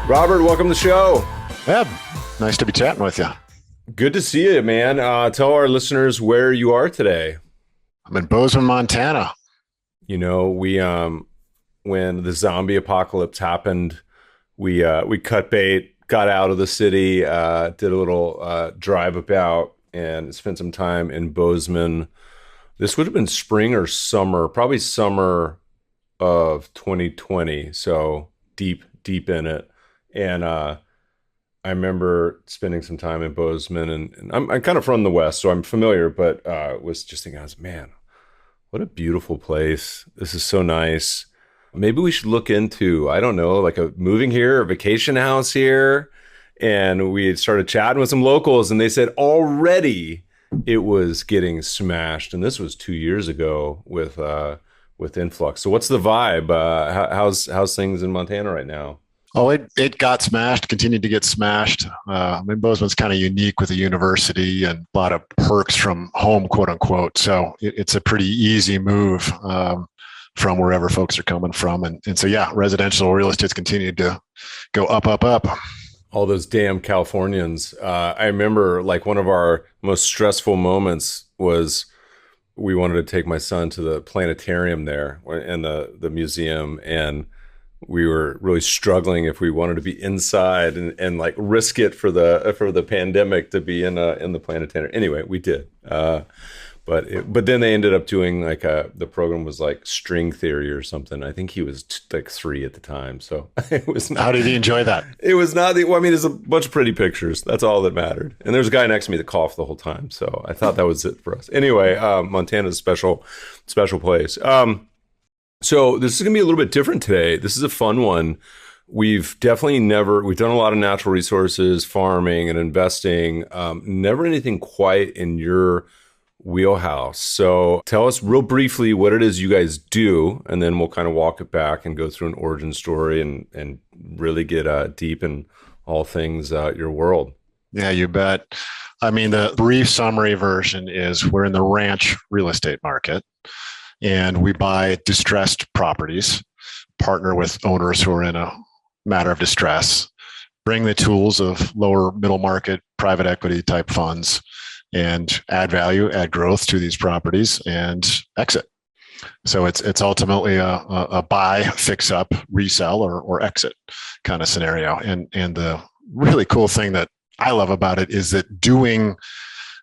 Robert, welcome to the show. Eb, nice to be chatting with you. Good to see you, man. Tell our listeners where you are today. I'm in Bozeman, Montana. You know, we when the zombie apocalypse happened, we cut bait, got out of the city, did a little drive about, and spent some time in Bozeman. This would have been spring or summer, probably summer of 2020. So deep in it, and I remember spending some time in Bozeman, and I'm kind of from the West, so I'm familiar, but was just thinking, man, what a beautiful place. This is so nice. Maybe we should look into, I don't know, like a moving here, a vacation house here. And we started chatting with some locals, and they said already it was getting smashed. And this was 2 years ago with influx. So what's the vibe? How's things in Montana right now? Oh, it got smashed, continued to get smashed. I mean, Bozeman's kind of unique with the university and a lot of perks from home, quote unquote. So it's a pretty easy move from wherever folks are coming from. And so, yeah, residential real estate's continued to go up. All those damn Californians. I remember like one of our most stressful moments was we wanted to take my son to the planetarium there and the museum, and we were really struggling if we wanted to be inside and like risk it for the pandemic to be in the planetarium. Anyway, we did. But then they ended up doing like the program was like string theory or something. I think he was like 3 at the time. So it was not. How did he enjoy that? It was not I mean, there's a bunch of pretty pictures. That's all that mattered. And there's a guy next to me that coughed the whole time. So I thought that was it for us. Anyway, Montana's a special place. So this is going to be a little bit different today. This is a fun one. We've done a lot of natural resources, farming and investing, never anything quite in your wheelhouse. So tell us real briefly what it is you guys do, and then we'll kind of walk it back and go through an origin story and really get deep in all things your world. Yeah, you bet. I mean, the brief summary version is we're in the ranch real estate market, and we buy distressed properties, partner with owners who are in a matter of distress, bring the tools of lower middle market private equity type funds, and add value, add growth to these properties, and exit. So it's ultimately a buy, fix up, resell, or exit kind of scenario. And the really cool thing that I love about it is that doing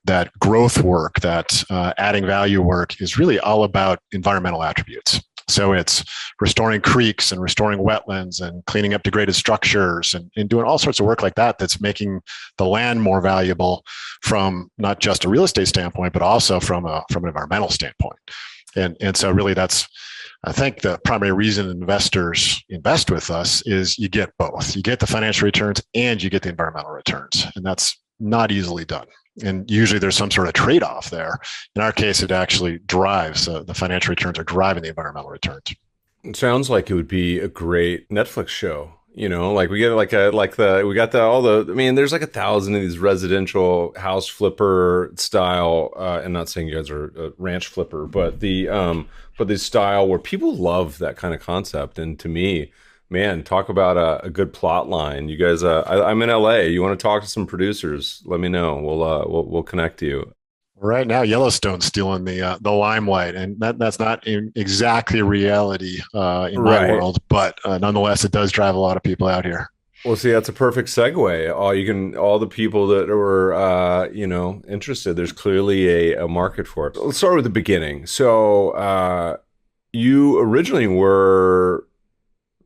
that growth work, that adding value work is really all about environmental attributes. So it's restoring creeks and restoring wetlands and cleaning up degraded structures and doing all sorts of work like that that's making the land more valuable from not just a real estate standpoint, but also from an environmental standpoint. And so really that's, I think the primary reason investors invest with us is you get both. You get the financial returns and you get the environmental returns. And that's not easily done. And usually there's some sort of trade-off there. In our case, it actually drives the financial returns are driving the environmental returns. It sounds like it would be a great Netflix show. You know, like we get I mean, there's like 1,000 of these residential house flipper style. And not saying you guys are a ranch flipper, but the style where people love that kind of concept. And to me, man, talk about a good plot line. You guys, I'm in LA. You want to talk to some producers? Let me know. We'll connect you. Right now, Yellowstone's stealing the limelight, and that's not exactly reality in my world, but nonetheless, it does drive a lot of people out here. Well, see, that's a perfect segue. All the people that were, interested. There's clearly a market for it. Let's start with the beginning. So, you originally were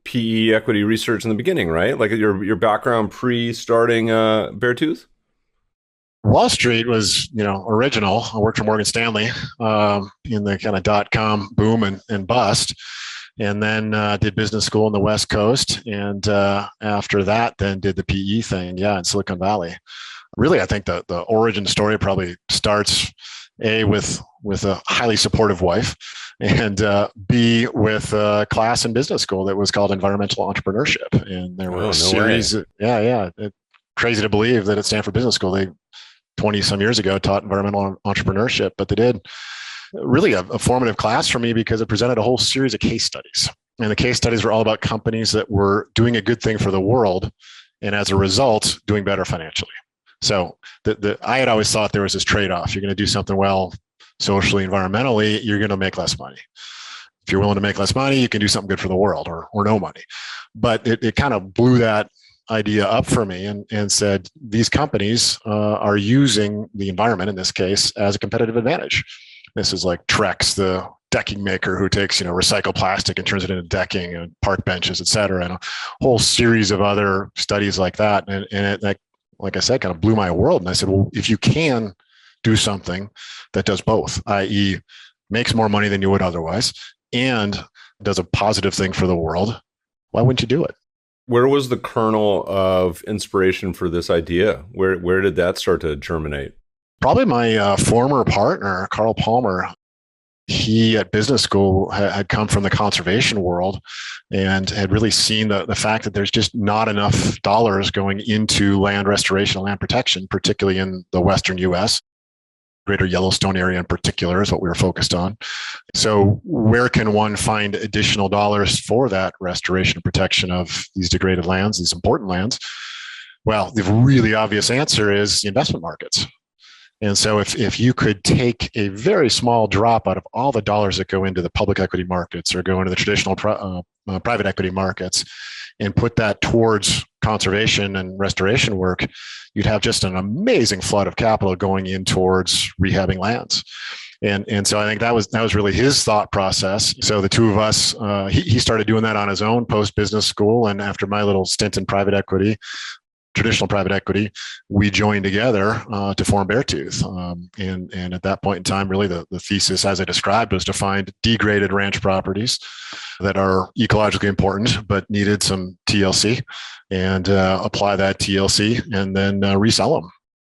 PE equity research in the beginning, right? Like your background pre-starting Beartooth? Wall Street was, original. I worked for Morgan Stanley in the kind of .com boom and bust, and then did business school on the West Coast. And after that, then did the PE thing, in Silicon Valley. Really, I think the origin story probably starts A, with a highly supportive wife, and B, with a class in business school that was called environmental entrepreneurship. And there were a series. Crazy to believe that at Stanford Business School, they 20 some years ago taught environmental entrepreneurship, but they did really a formative class for me because it presented a whole series of case studies. And the case studies were all about companies that were doing a good thing for the world, and as a result, doing better financially. So I had always thought there was this trade-off. You're going to do something well socially, environmentally, you're going to make less money. If you're willing to make less money, you can do something good for the world, or no money. But it kind of blew that idea up for me and said, these companies are using the environment, in this case, as a competitive advantage. This is like Trex, the decking maker, who takes recycled plastic and turns it into decking and park benches, et cetera, and a whole series of other studies like that. And it, like I said, kind of blew my world. And I said, well, if you can do something that does both, i.e., makes more money than you would otherwise, and does a positive thing for the world, why wouldn't you do it? Where was the kernel of inspiration for this idea? Where did that start to germinate? Probably my former partner, Carl Palmer. He at business school had come from the conservation world and had really seen the fact that there's just not enough dollars going into land restoration and land protection, particularly in the Western US. Greater Yellowstone area in particular is what we were focused on. So where can one find additional dollars for that restoration and protection of these degraded lands, these important lands? Well, the really obvious answer is the investment markets. And so if you could take a very small drop out of all the dollars that go into the public equity markets or go into the traditional private equity markets and put that towards conservation and restoration work, you'd have just an amazing flood of capital going in towards rehabbing lands. And so I think that was really his thought process. So the two of us, he started doing that on his own post business school. And after my little stint in private equity, traditional private equity, we joined together to form Beartooth. And at that point in time, really the thesis, as I described, was to find degraded ranch properties that are ecologically important, but needed some TLC, and apply that TLC and then resell them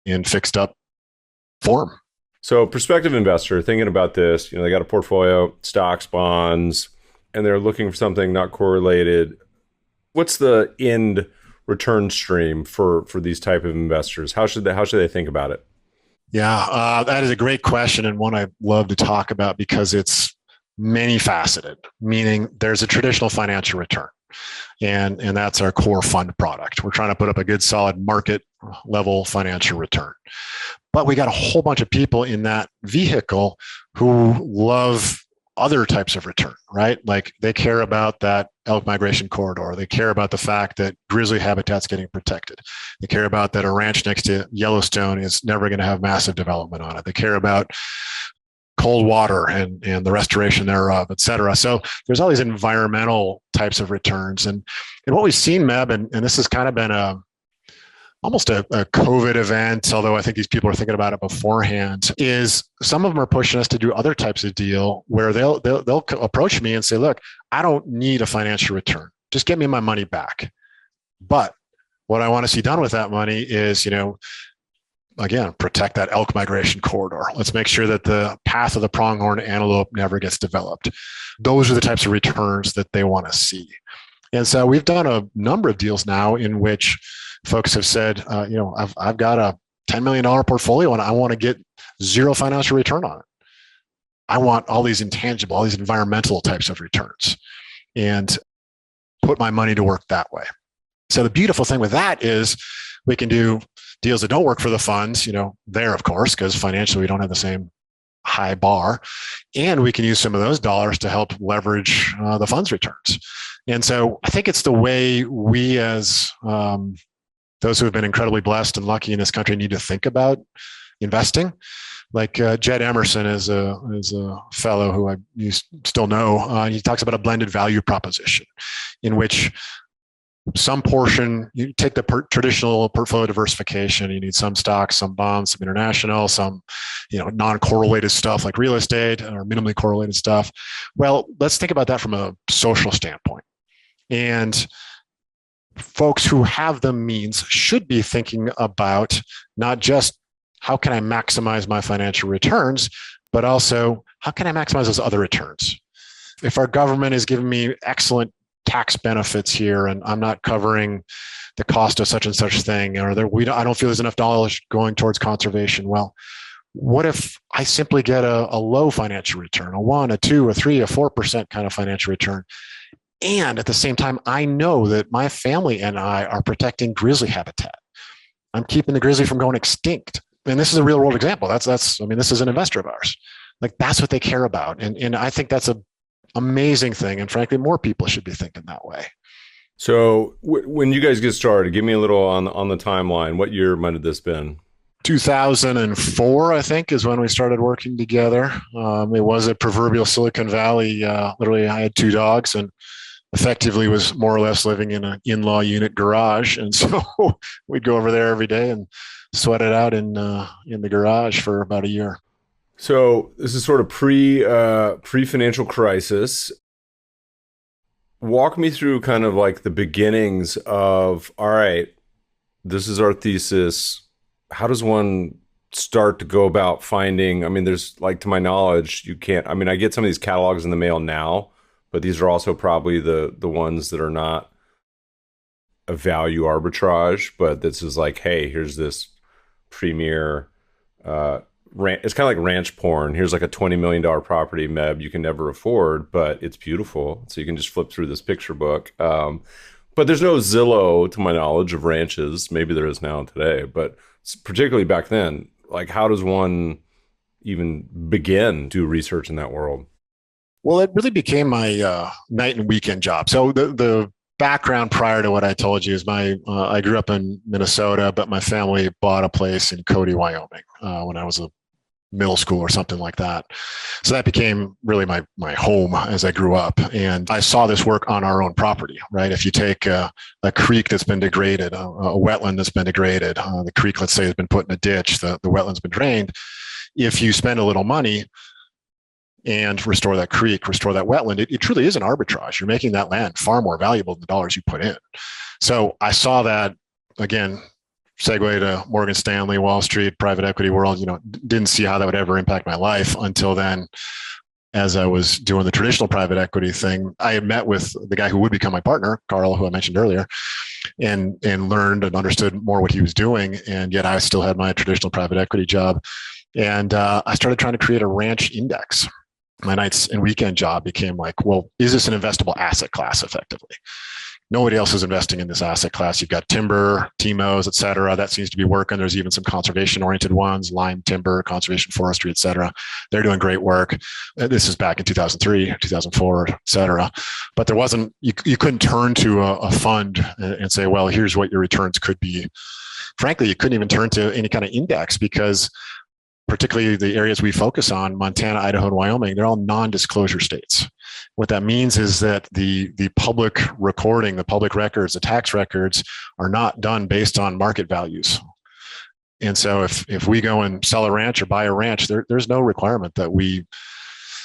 in fixed up form. So prospective investor thinking about this, they got a portfolio, stocks, bonds, and they're looking for something not correlated. What's the end return stream for these type of investors? How should they think about it? Yeah, that is a great question, and one I love to talk about because it's many faceted, meaning there's a traditional financial return. And that's our core fund product. We're trying to put up a good solid market level financial return. But we got a whole bunch of people in that vehicle who love other types of return, right? Like they care about that elk migration corridor. They care about the fact that grizzly habitat's getting protected. They care about that a ranch next to Yellowstone is never going to have massive development on it. They care about cold water and the restoration thereof, et cetera. So there's all these environmental types of returns. And what we've seen, Meb, and this has kind of been almost a COVID event, although I think these people are thinking about it beforehand, is some of them are pushing us to do other types of deal where they'll approach me and say, look, I don't need a financial return. Just get me my money back. But what I want to see done with that money is, again, protect that elk migration corridor. Let's make sure that the path of the pronghorn antelope never gets developed. Those are the types of returns that they want to see. And so we've done a number of deals now in which folks have said, I've got a $10 million portfolio and I want to get zero financial return on it. I want all these intangible, all these environmental types of returns and put my money to work that way. So the beautiful thing with that is we can do deals that don't work for the funds, there, of course, because financially we don't have the same high bar. And we can use some of those dollars to help leverage the fund's returns. And so I think it's the way we as those who have been incredibly blessed and lucky in this country need to think about investing. Like Jed Emerson is a fellow who you still know. He talks about a blended value proposition in which some portion, you take the traditional portfolio diversification, you need some stocks, some bonds, some international, some non-correlated stuff like real estate or minimally correlated stuff. Well, let's think about that from a social standpoint. And folks who have the means should be thinking about not just how can I maximize my financial returns, but also how can I maximize those other returns? If our government is giving me excellent tax benefits here and I'm not covering the cost of such and such thing, or I don't feel there's enough dollars going towards conservation. Well, what if I simply get a low financial return, a 1%, a 2%, a 3%, a 4% kind of financial return? And at the same time, I know that my family and I are protecting grizzly habitat. I'm keeping the grizzly from going extinct. And this is a real world example. I mean, this is an investor of ours. Like that's what they care about. And I think that's an amazing thing. And frankly, more people should be thinking that way. So when you guys get started, give me a little on the timeline. What year might have this been? 2004, I think, is when we started working together. It was a proverbial Silicon Valley. Literally, I had two dogs and effectively was more or less living in an in-law unit garage. And so we'd go over there every day and sweat it out in the garage for about a year. So this is sort of pre-financial crisis. Walk me through kind of like the beginnings of, all right, this is our thesis. How does one start to go about finding, I mean, there's like, to my knowledge, you can't, I mean, I get some of these catalogs in the mail now, but these are also probably the ones that are not a value arbitrage, but this is like, hey, here's this premier, it's kind of like ranch porn. Here's like a $20 million property, Meb, you can never afford, but it's beautiful. So you can just flip through this picture book. But there's no Zillow, to my knowledge, of ranches. Maybe there is now today, but particularly back then, like how does one even begin to do research in that world? Well, it really became my night and weekend job. So the background prior to what I told you is I grew up in Minnesota, but my family bought a place in Cody, Wyoming, when I was a middle school or something like that. So that became really my home as I grew up. And I saw this work on our own property, right? If you take a creek that's been degraded, a wetland that's been degraded, the creek, let's say, has been put in a ditch, the wetland's been drained. If you spend a little money and restore that creek, restore that wetland, it truly is an arbitrage. You're making that land far more valuable than the dollars you put in. So I saw that, again, segue to Morgan Stanley, Wall Street, private equity world, didn't see how that would ever impact my life until then. As I was doing the traditional private equity thing, I had met with the guy who would become my partner, Carl, who I mentioned earlier, and learned and understood more what he was doing. And yet I still had my traditional private equity job. And I started trying to create a ranch index. My nights and weekend job became like, well, is this an investable asset class effectively? Nobody else is investing in this asset class. You've got timber, TMOs, et cetera. That seems to be working. There's even some conservation-oriented ones, lime timber, conservation forestry, et cetera. They're doing great work. This is back in 2003, 2004, et cetera. But there wasn't, you couldn't turn to a fund and say, well, here's what your returns could be. Frankly, you couldn't even turn to any kind of index because particularly the areas we focus on, Montana, Idaho, and Wyoming, they're all non-disclosure states. What that means is that the public recording, the public records, the tax records are not done based on market values. And so if we go and sell a ranch or buy a ranch, there's no requirement that we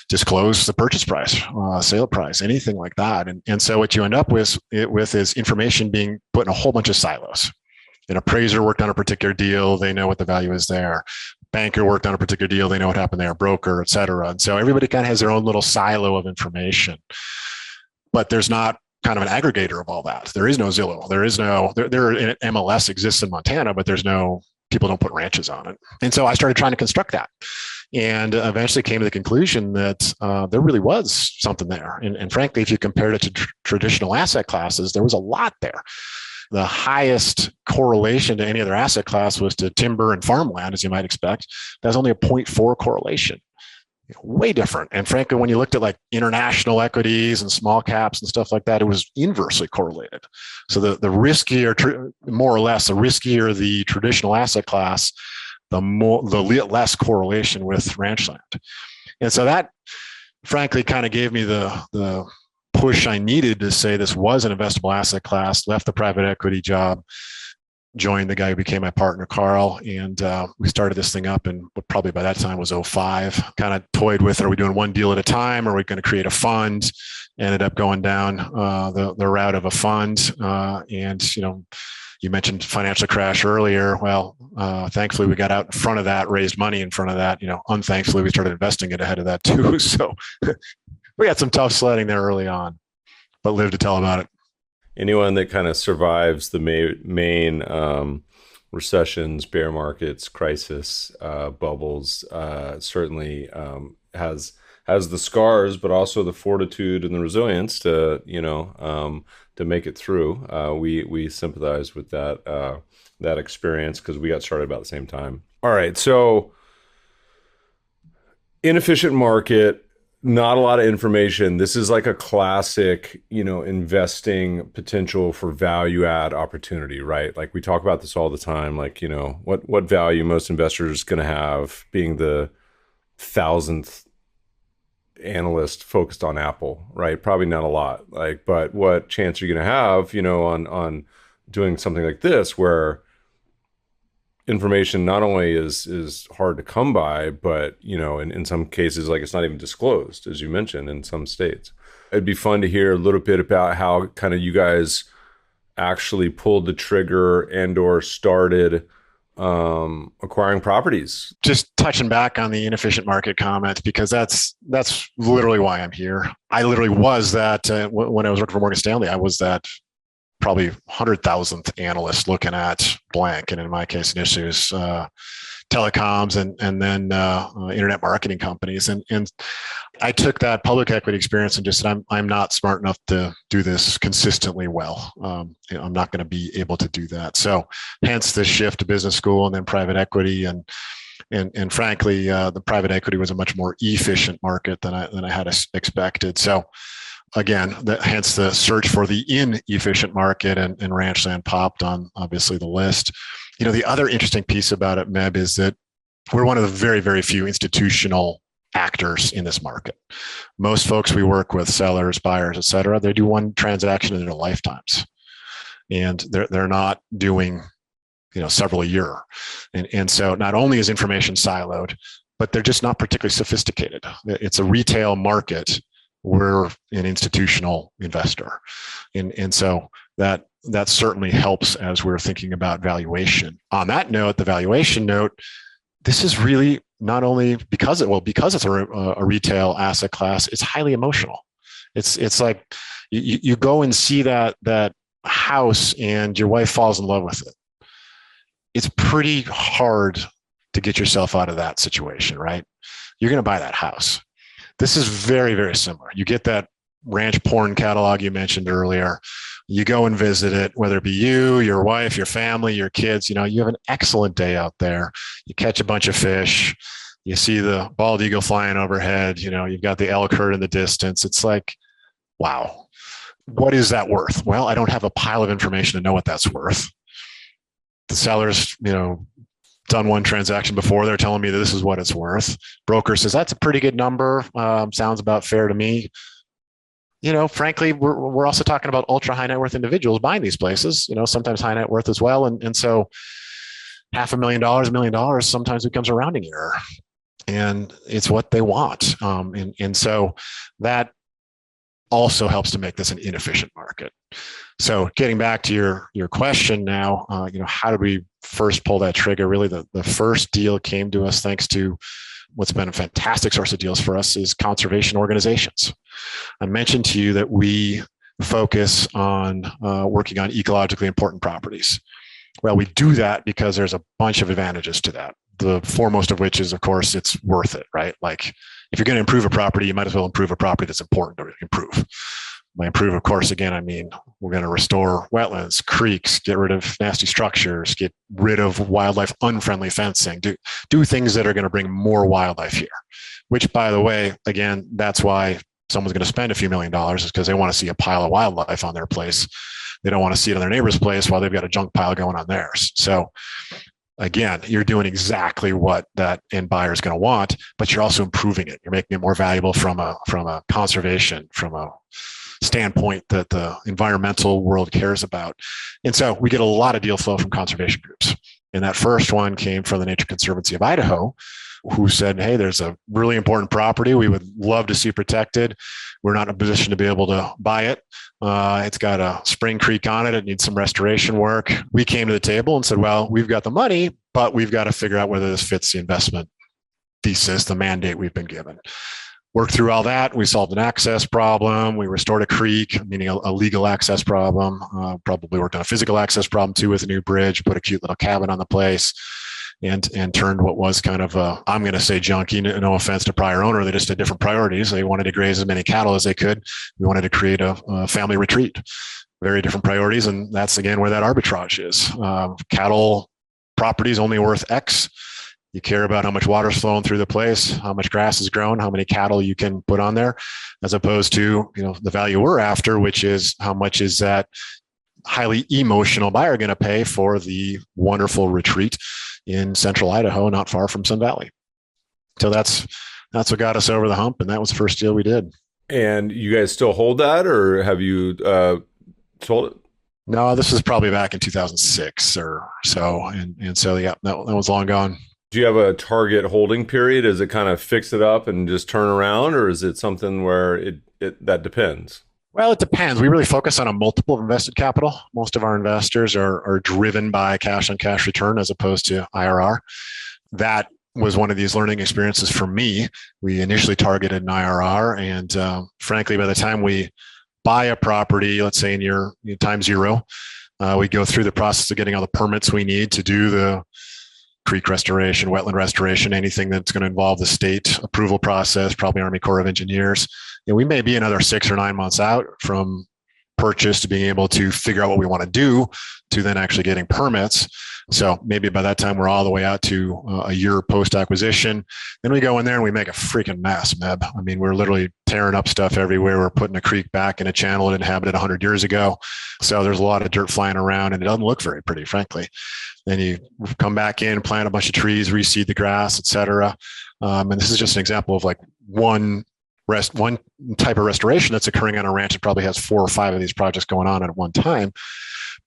disclose the purchase price, sale price, anything like that. And so what you end up with is information being put in a whole bunch of silos. An appraiser worked on a particular deal, they know what the value is there. Banker worked on a particular deal, they know what happened there, broker, et cetera. And so everybody kind of has their own little silo of information. But there's not kind of an aggregator of all that. There is no Zillow. There MLS exists in Montana, but people don't put ranches on it. And so I started trying to construct that. And eventually came to the conclusion that there really was something there. And frankly, if you compared it to traditional asset classes, there was a lot there. The highest correlation to any other asset class was to timber and farmland, as you might expect. That's only a 0.4 correlation. Way different. And frankly, when you looked at like international equities and small caps and stuff like that, it was inversely correlated. So the riskier, more or less, the riskier the traditional asset class, the less correlation with ranchland. And so that, frankly, kind of gave me the push I needed to say this was an investable asset class, left the private equity job, joined the guy who became my partner, Carl, and we started this thing up, and probably by that time was 2005. Kind of toyed with, are we doing one deal at a time? Or are we going to create a fund? Ended up going down the route of a fund. And, you mentioned financial crash earlier. Well, thankfully we got out in front of that, raised money in front of that. Unthankfully we started investing it ahead of that too. So we had some tough sledding there early on, but lived to tell about it. Anyone that kind of survives the main recessions, bear markets, crisis, bubbles, certainly has has the scars, but also the fortitude and the resilience to, to make it through. We sympathize with that experience because we got started about the same time. All right, so inefficient market, not a lot of information. This is like a classic, investing potential for value add opportunity, right? Like we talk about this all the time. Like, what value most investors going to have being the 1,000th analyst focused on Apple, right? Probably not a lot. Like, but what chance are you going to have, on doing something like this where information not only is hard to come by, but in some cases, like it's not even disclosed, as you mentioned, in some states. It'd be fun to hear a little bit about how kind of you guys actually pulled the trigger and or started acquiring properties. Just touching back on the inefficient market comment, because that's literally why I'm here. I literally was that when I was working for Morgan Stanley, I was that probably 100,000th analyst looking at blank. And in my case, initially it was telecoms and then internet marketing companies. And I took that public equity experience and just said, I'm not smart enough to do this consistently well. I'm not going to be able to do that. So hence the shift to business school and then private equity. And frankly, the private equity was a much more efficient market than I had expected. So again, hence the search for the inefficient market, and ranchland popped on obviously the list. The other interesting piece about it, Meb, is that we're one of the very, very few institutional actors in this market. Most folks we work with, sellers, buyers, et cetera, they do one transaction in their lifetimes, and they're not doing several a year. And so not only is information siloed, but they're just not particularly sophisticated. It's a retail market. We're an institutional investor. And so that certainly helps as we're thinking about valuation. On that note, the valuation note, this is really not only because it's a retail asset class, it's highly emotional. It's like you go and see that house and your wife falls in love with it. It's pretty hard to get yourself out of that situation, right? You're going to buy that house. This is very, very similar. You get that ranch porn catalog you mentioned earlier. You go and visit it, whether it be you, your wife, your family, your kids. You have an excellent day out there. You catch a bunch of fish. You see the bald eagle flying overhead. You've got the elk herd in the distance. It's like, wow, what is that worth? Well, I don't have a pile of information to know what that's worth. The seller's, done one transaction before. They're telling me that this is what it's worth. Broker says, that's a pretty good number. Sounds about fair to me. Frankly, we're also talking about ultra high net worth individuals buying these places, sometimes high net worth as well. And so $500,000, $1 million sometimes becomes a rounding error, and it's what they want. And so that also helps to make this an inefficient market. So getting back to your question now, how did we first pull that trigger? Really, the first deal came to us thanks to what's been a fantastic source of deals for us is conservation organizations. I mentioned to you that we focus on working on ecologically important properties. Well, we do that because there's a bunch of advantages to that. The foremost of which is, of course, it's worth it, right? Like if you're going to improve a property, you might as well improve a property that's important to improve. By improve, of course, again, I mean, we're going to restore wetlands, creeks, get rid of nasty structures, get rid of wildlife unfriendly fencing, do things that are going to bring more wildlife here, which, by the way, again, that's why someone's going to spend a few $1 million is because they want to see a pile of wildlife on their place. They don't want to see it on their neighbor's place while they've got a junk pile going on theirs. So again, you're doing exactly what that end buyer is going to want, but you're also improving it. You're making it more valuable from a conservation, from a standpoint that the environmental world cares about. And so we get a lot of deal flow from conservation groups. And that first one came from the Nature Conservancy of Idaho, who said, hey, there's a really important property we would love to see protected. We're not in a position to be able to buy it. It's got a spring creek on it. It needs some restoration work. We came to the table and said, well, we've got the money, but we've got to figure out whether this fits the investment thesis, the mandate we've been given. Worked through all that. We solved an access problem. We restored a creek, meaning a legal access problem. Probably worked on a physical access problem too with a new bridge, put a cute little cabin on the place. and turned what was kind of a, I'm going to say junky, no offense to prior owner. They just had different priorities. They wanted to graze as many cattle as they could. We wanted to create a family retreat. Very different priorities. And that's, again, where that arbitrage is. Cattle property is only worth X. You care about how much water's flowing through the place, how much grass is grown, how many cattle you can put on there, as opposed to, the value we're after, which is how much is that highly emotional buyer going to pay for the wonderful retreat in central Idaho, not far from Sun Valley. So that's what got us over the hump, and that was the first deal we did. And you guys still hold that, or have you sold it? No, this was probably back in 2006 or so, and so yeah, that was long gone. Do you have a target holding period? Is it kind of fix it up and just turn around, or is it something where it that depends? Well, it depends. We really focus on a multiple of invested capital. Most of our investors are driven by cash on cash return as opposed to IRR. That was one of these learning experiences for me. We initially targeted an IRR, and frankly, by the time we buy a property, let's say in year time zero, we go through the process of getting all the permits we need to do the creek restoration, wetland restoration, anything that's going to involve the state approval process, probably Army Corps of Engineers. We may be another 6 or 9 months out from purchase to being able to figure out what we want to do to then actually getting permits. So maybe by that time we're all the way out to a year post-acquisition. Then we go in there and we make a freaking mess, Meb. I mean, we're literally tearing up stuff everywhere. We're putting a creek back in a channel it inhabited 100 years ago. So there's a lot of dirt flying around and it doesn't look very pretty, frankly. Then you come back in, plant a bunch of trees, reseed the grass, et cetera. And this is just an example of like one type of restoration that's occurring on a ranch that probably has 4 or 5 of these projects going on at one time.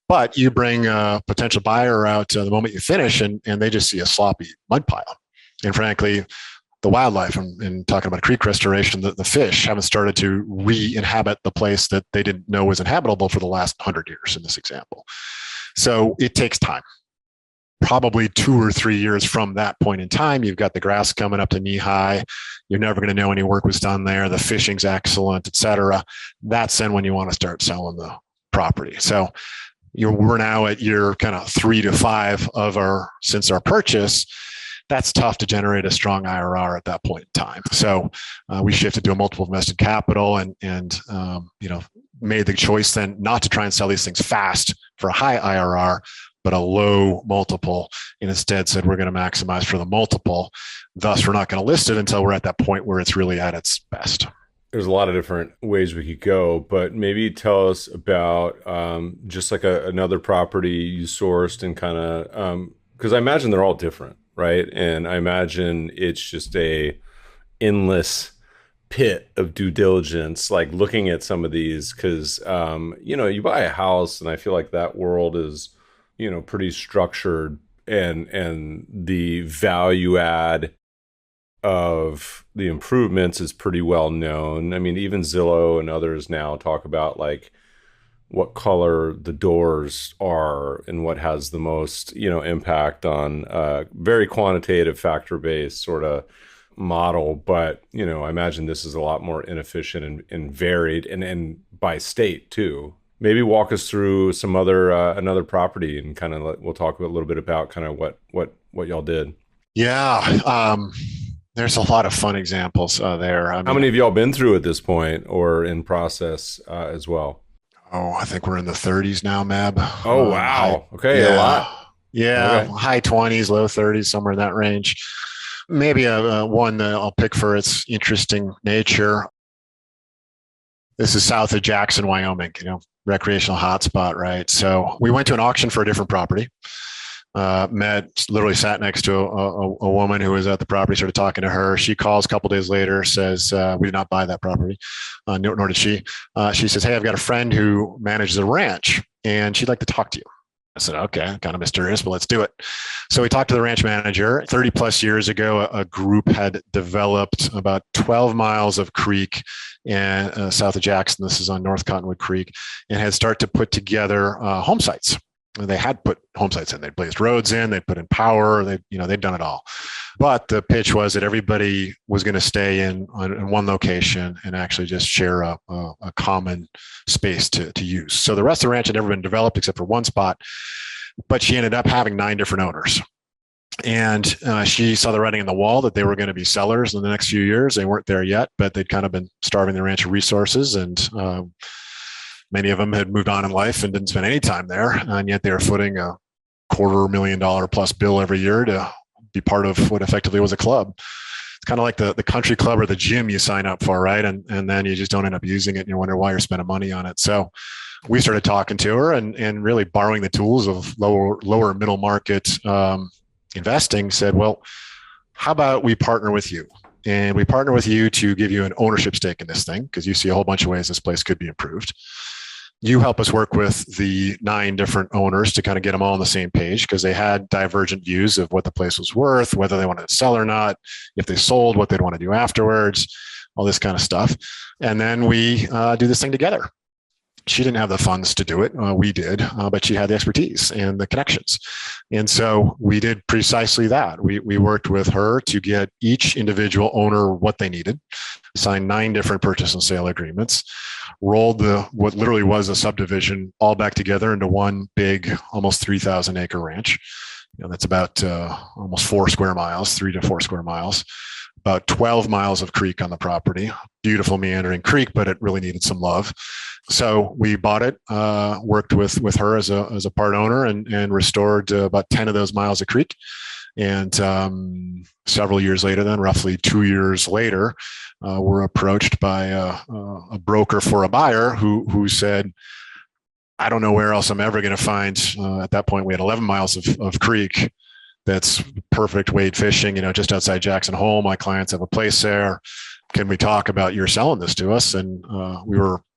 But you bring a potential buyer out the moment you finish, and they just see a sloppy mud pile. And frankly, the wildlife, and talking about creek restoration, the fish haven't started to re-inhabit the place that they didn't know was inhabitable for the last 100 years in this example. So it takes time. Probably 2 or 3 years from that point in time, you've got the grass coming up to knee high. You're never going to know any work was done there. The fishing's excellent, et cetera. That's then when you want to start selling the property. So we're now at year kind of 3 to 5 since our purchase. That's tough to generate a strong IRR at that point in time. So we shifted to a multiple invested capital and made the choice then not to try and sell these things fast for a high IRR, but a low multiple, and instead said we're going to maximize for the multiple. Thus, we're not going to list it until we're at that point where it's really at its best. There's a lot of different ways we could go, but maybe tell us about just like another property you sourced and kind of, because I imagine they're all different, right? And I imagine it's just a endless pit of due diligence, like looking at some of these, because, you buy a house and I feel like that world is, pretty structured, and the value add of the improvements is pretty well known. I mean, even Zillow and others now talk about like what color the doors are and what has the most, impact on very quantitative factor-based sort of model. But, I imagine this is a lot more inefficient and varied and by state too. Maybe walk us through some other another property and kind of we'll talk a little bit about kind of what y'all did. Yeah. There's a lot of fun examples there. How many of y'all been through at this point or in process as well? Oh, I think we're in the 30s now, Mab. Oh, wow. Okay. Yeah. A lot. Yeah. Okay. High 20s, low 30s, somewhere in that range. Maybe one that I'll pick for its interesting nature. This is south of Jackson, Wyoming, recreational hotspot, right? So we went to an auction for a different property. Literally sat next to a woman who was at the property, started talking to her. She calls a couple days later, says, we did not buy that property, nor did she. She says, hey, I've got a friend who manages a ranch and she'd like to talk to you. I said, okay, kind of mysterious, but let's do it. So we talked to the ranch manager. 30 plus years ago, a group had developed about 12 miles of creek and south of Jackson. This is on North Cottonwood Creek, and had started to put together home sites. They had put home sites in. They blazed roads in. They put in power. They'd done it all. But the pitch was that everybody was going to stay in one location and actually just share a common space to use. So the rest of the ranch had never been developed except for one spot. But she ended up having 9 different owners. And she saw the writing on the wall that they were going to be sellers in the next few years. They weren't there yet, but they'd kind of been starving the ranch of resources. And many of them had moved on in life and didn't spend any time there. And yet they were footing a $250,000 plus bill every year to be part of what effectively was a club. It's kind of like the country club or the gym you sign up for, right? And then you just don't end up using it and you wonder why you're spending money on it. So we started talking to her and really borrowing the tools of lower middle market investing, said, well, how about we partner with you? And we partner with you to give you an ownership stake in this thing, because you see a whole bunch of ways this place could be improved. You help us work with the 9 different owners to kind of get them all on the same page, because they had divergent views of what the place was worth, whether they wanted to sell or not, if they sold, what they'd want to do afterwards, all this kind of stuff. And then we do this thing together. She didn't have the funds to do it. We did, but she had the expertise and the connections. And so we did precisely that. We worked with her to get each individual owner what they needed, signed 9 different purchase and sale agreements, rolled what literally was a subdivision all back together into one big, almost 3,000 acre ranch. That's about almost 4 square miles, 3 to 4 square miles. About 12 miles of creek on the property, beautiful meandering creek, but it really needed some love. So we bought it, worked with her as a part owner and restored about 10 of those miles of creek. And several years later, then roughly 2 years later, we're approached by a broker for a buyer who said, I don't know where else I'm ever going to find. At that point, we had 11 miles of creek. That's perfect wade fishing, just outside Jackson Hole. My clients have a place there. Can we talk about your selling this to us? And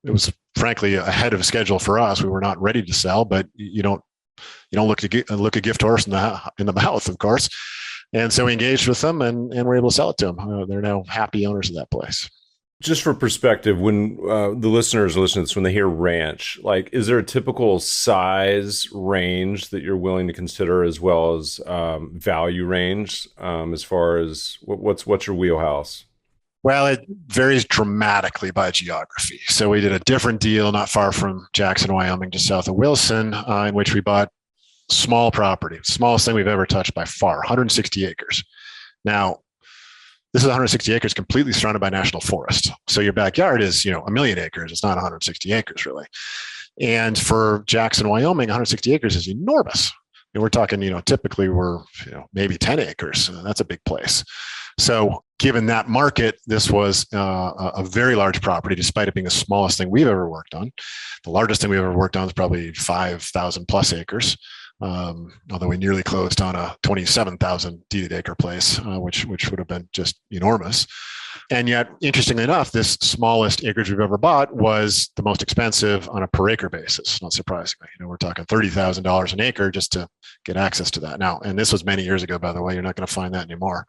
it was frankly ahead of schedule for us. We were not ready to sell, but you don't look a gift horse in the mouth, of course. And so we engaged with them and were able to sell it to them. They're now happy owners of that place. Just for perspective, when the listeners listen to this, when they hear ranch, like, is there a typical size range that you're willing to consider, as well as value range, as far as what's your wheelhouse? Well, it varies dramatically by geography. So we did a different deal not far from Jackson, Wyoming, just south of Wilson, in which we bought small property, smallest thing we've ever touched by far, 160 acres. Now, this is 160 acres completely surrounded by national forest. So your backyard is, 1,000,000 acres. It's not 160 acres really. And for Jackson, Wyoming, 160 acres is enormous. We're talking, typically we're, maybe 10 acres. That's a big place. So given that market, this was a very large property, despite it being the smallest thing we've ever worked on. The largest thing we've ever worked on is probably 5,000 plus acres. Although we nearly closed on a 27,000 deeded acre place, which would have been just enormous. And yet, interestingly enough, this smallest acreage we've ever bought was the most expensive on a per acre basis, not surprisingly. We're talking $30,000 an acre just to get access to that. Now, and this was many years ago, by the way. You're not going to find that anymore,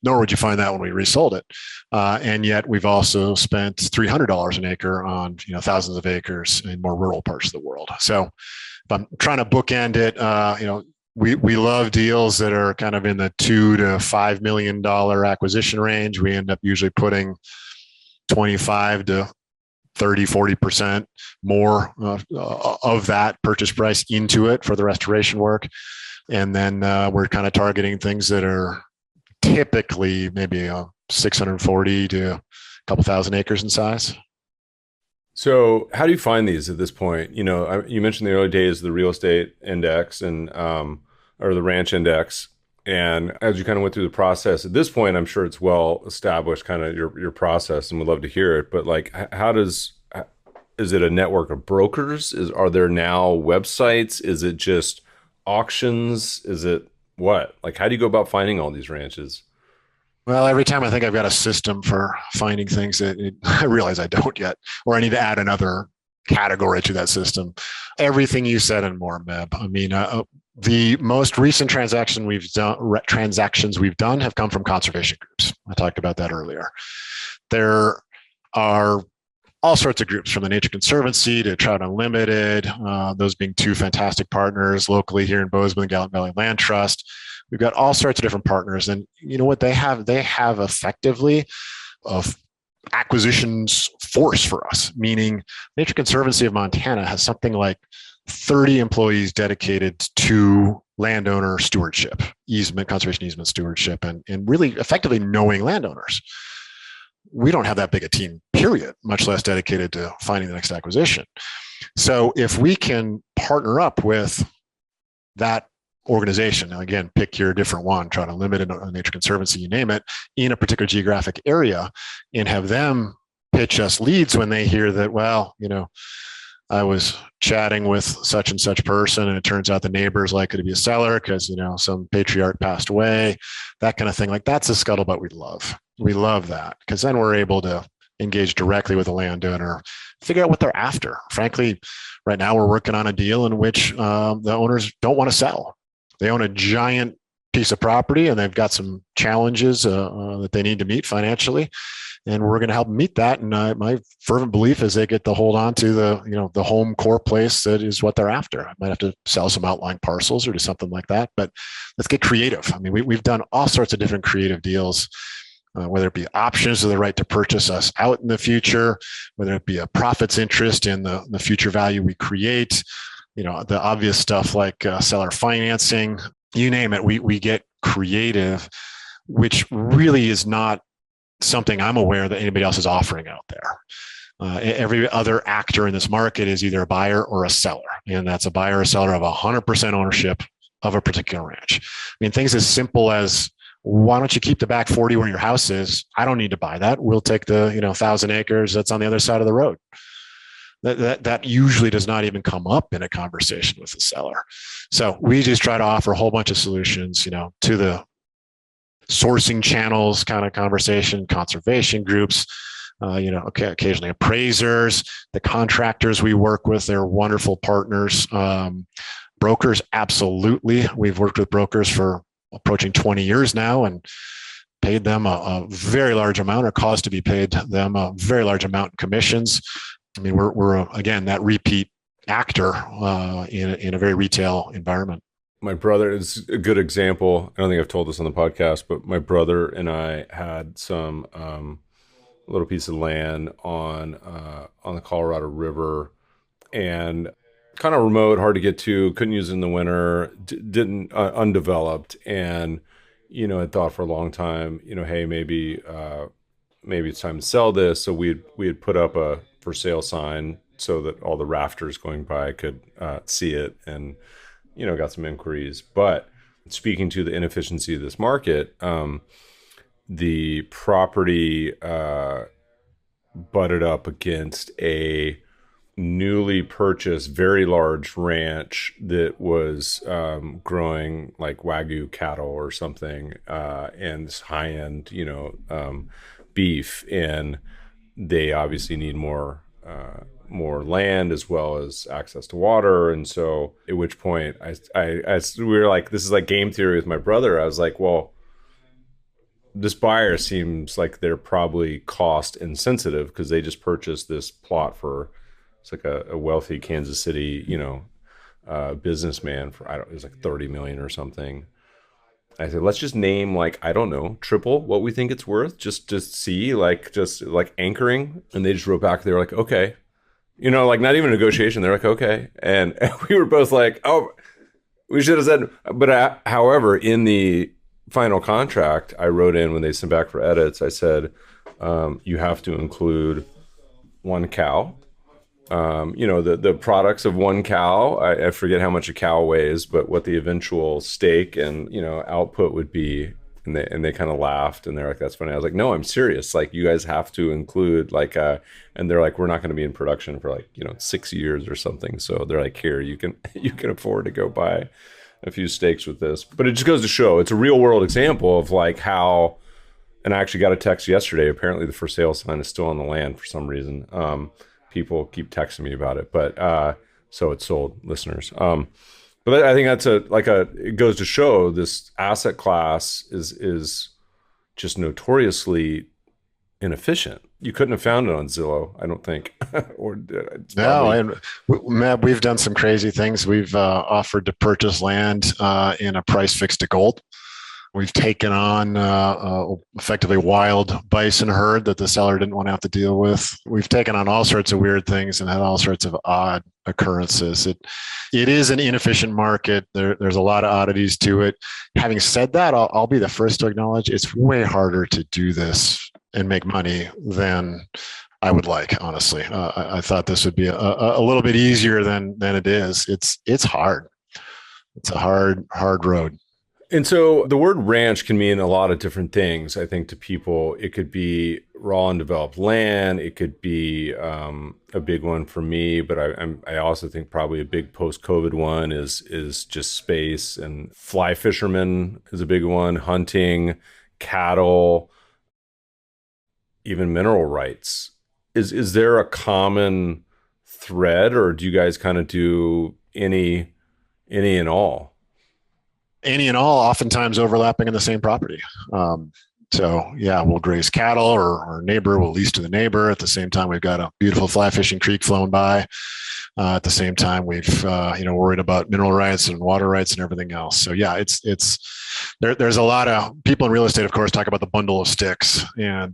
nor would you find that when we resold it. And yet we've also spent $300 an acre on thousands of acres in more rural parts of the world. So if I'm trying to bookend it, we love deals that are kind of in the $2 to $5 million acquisition range. We end up usually putting 25 to 30, 40% more of that purchase price into it for the restoration work. And then we're kind of targeting things that are typically maybe 640 to a couple thousand acres in size. So how do you find these at this point? You mentioned the early days of the real estate index and or the ranch index. And as you kind of went through the process, at this point, I'm sure it's well established, kind of your process, and would love to hear it. But like, is it a network of brokers? Are there now websites? Is it just auctions? Is it what? Like, how do you go about finding all these ranches? Well, every time I think I've got a system for finding things, I realize I don't yet, or I need to add another category to that system. Everything you said and more, Meb. I mean, the most recent transactions we've done have come from conservation groups. I talked about that earlier. There are all sorts of groups, from the Nature Conservancy to Trout Unlimited, those being 2 fantastic partners locally here in Bozeman, Gallup Valley Land Trust. We've got all sorts of different partners, and you know what they have? They have effectively of acquisitions force for us, meaning Nature Conservancy of Montana has something like 30 employees dedicated to landowner stewardship, easement, conservation easement stewardship, and really effectively knowing landowners. We don't have that big a team, period, much less dedicated to finding the next acquisition. So if we can partner up with that organization, now again, pick your different one, try to limit it on Nature Conservancy, you name it, in a particular geographic area, and have them pitch us leads when they hear that, well, I was chatting with such and such person, and it turns out the neighbor is likely to be a seller because, some patriarch passed away, that kind of thing. Like, that's a scuttlebutt we love. We love that because then we're able to engage directly with the landowner, figure out what they're after. Frankly, right now we're working on a deal in which the owners don't want to sell. They own a giant piece of property and they've got some challenges that they need to meet financially. And we're going to help them meet that. And my fervent belief is they get to hold on to the home core place that is what they're after. I might have to sell some outlying parcels or do something like that, but let's get creative. I mean, we've done all sorts of different creative deals, whether it be options or the right to purchase us out in the future, whether it be a profits interest in the future value we create, the obvious stuff like seller financing, you name it, we get creative, which really is not something I'm aware that anybody else is offering out there. Every other actor in this market is either a buyer or a seller, and that's a buyer or seller of 100% ownership of a particular ranch. I mean, things as simple as, why don't you keep the back 40 where your house is? I don't need to buy that. We'll take the 1,000 acres that's on the other side of the road. That usually does not even come up in a conversation with the seller. So we just try to offer a whole bunch of solutions, to the sourcing channels kind of conversation, conservation groups, occasionally appraisers, the contractors we work with, they're wonderful partners. Brokers, absolutely. We've worked with brokers for approaching 20 years now and paid them a very large amount, or caused to be paid them a very large amount in commissions. I mean, we're again, that repeat actor in a very retail environment. My brother is a good example. I don't think I've told this on the podcast, but my brother and I had some little piece of land on the Colorado River, and kind of remote, hard to get to, couldn't use it in the winter, didn't undeveloped, and had thought for a long time, hey, maybe it's time to sell this. So we had put up a for sale sign so that all the rafters going by could see it, and got some inquiries. But speaking to the inefficiency of this market, the property butted up against a newly purchased, very large ranch that was growing like Wagyu cattle or something, and this high-end, beef. And they obviously need more land as well as access to water. And so at which point we were like, this is like game theory with my brother. I was like, well, this buyer seems like they're probably cost insensitive because they just purchased this plot for, it's like a wealthy Kansas City, businessman for, it was like 30 million or something. I said, let's just name, like, I don't know, triple what we think it's worth, just to see, just anchoring. And they just wrote back. They were like, okay, not even a negotiation. They're like, okay. And we were both like, oh, we should have said, but however, in the final contract, I wrote in when they sent back for edits, I said, you have to include one cow. The products of one cow, I forget how much a cow weighs, but what the eventual steak and, output would be. And they kind of laughed, and they're like, that's funny. I was like, no, I'm serious. Like, you guys have to include and they're like, we're not going to be in production for 6 years or something. So they're like, here, you can afford to go buy a few steaks with this. But it just goes to show, it's a real world example of how, and I actually got a text yesterday. Apparently the for sale sign is still on the land for some reason. People keep texting me about it, but so it's sold, listeners. But I think that's it goes to show this asset class is just notoriously inefficient. You couldn't have found it on Zillow, I don't think. No, and Matt, we've done some crazy things. We've offered to purchase land in a price fixed to gold. We've taken on effectively wild bison herd that the seller didn't want to have to deal with. We've taken on all sorts of weird things and had all sorts of odd occurrences. It is an inefficient market. There's a lot of oddities to it. Having said that, I'll be the first to acknowledge it's way harder to do this and make money than I would like, honestly. I thought this would be a little bit easier than it is. It's hard. It's a hard road. And so the word ranch can mean a lot of different things, I think, to people. It could be raw and developed land. It could be a big one for me, but I also think probably a big post-COVID one is just space, and fly fishermen is a big one, hunting, cattle, even mineral rights. Is there a common thread, or do you guys kind of do any and all? Any and all, oftentimes overlapping in the same property. So yeah, we'll graze cattle, or our neighbor will lease to the neighbor. At the same time, we've got a beautiful fly fishing creek flowing by. At the same time, we've worried about mineral rights and water rights and everything else. So yeah, there's a lot of people in real estate, of course, talk about the bundle of sticks, and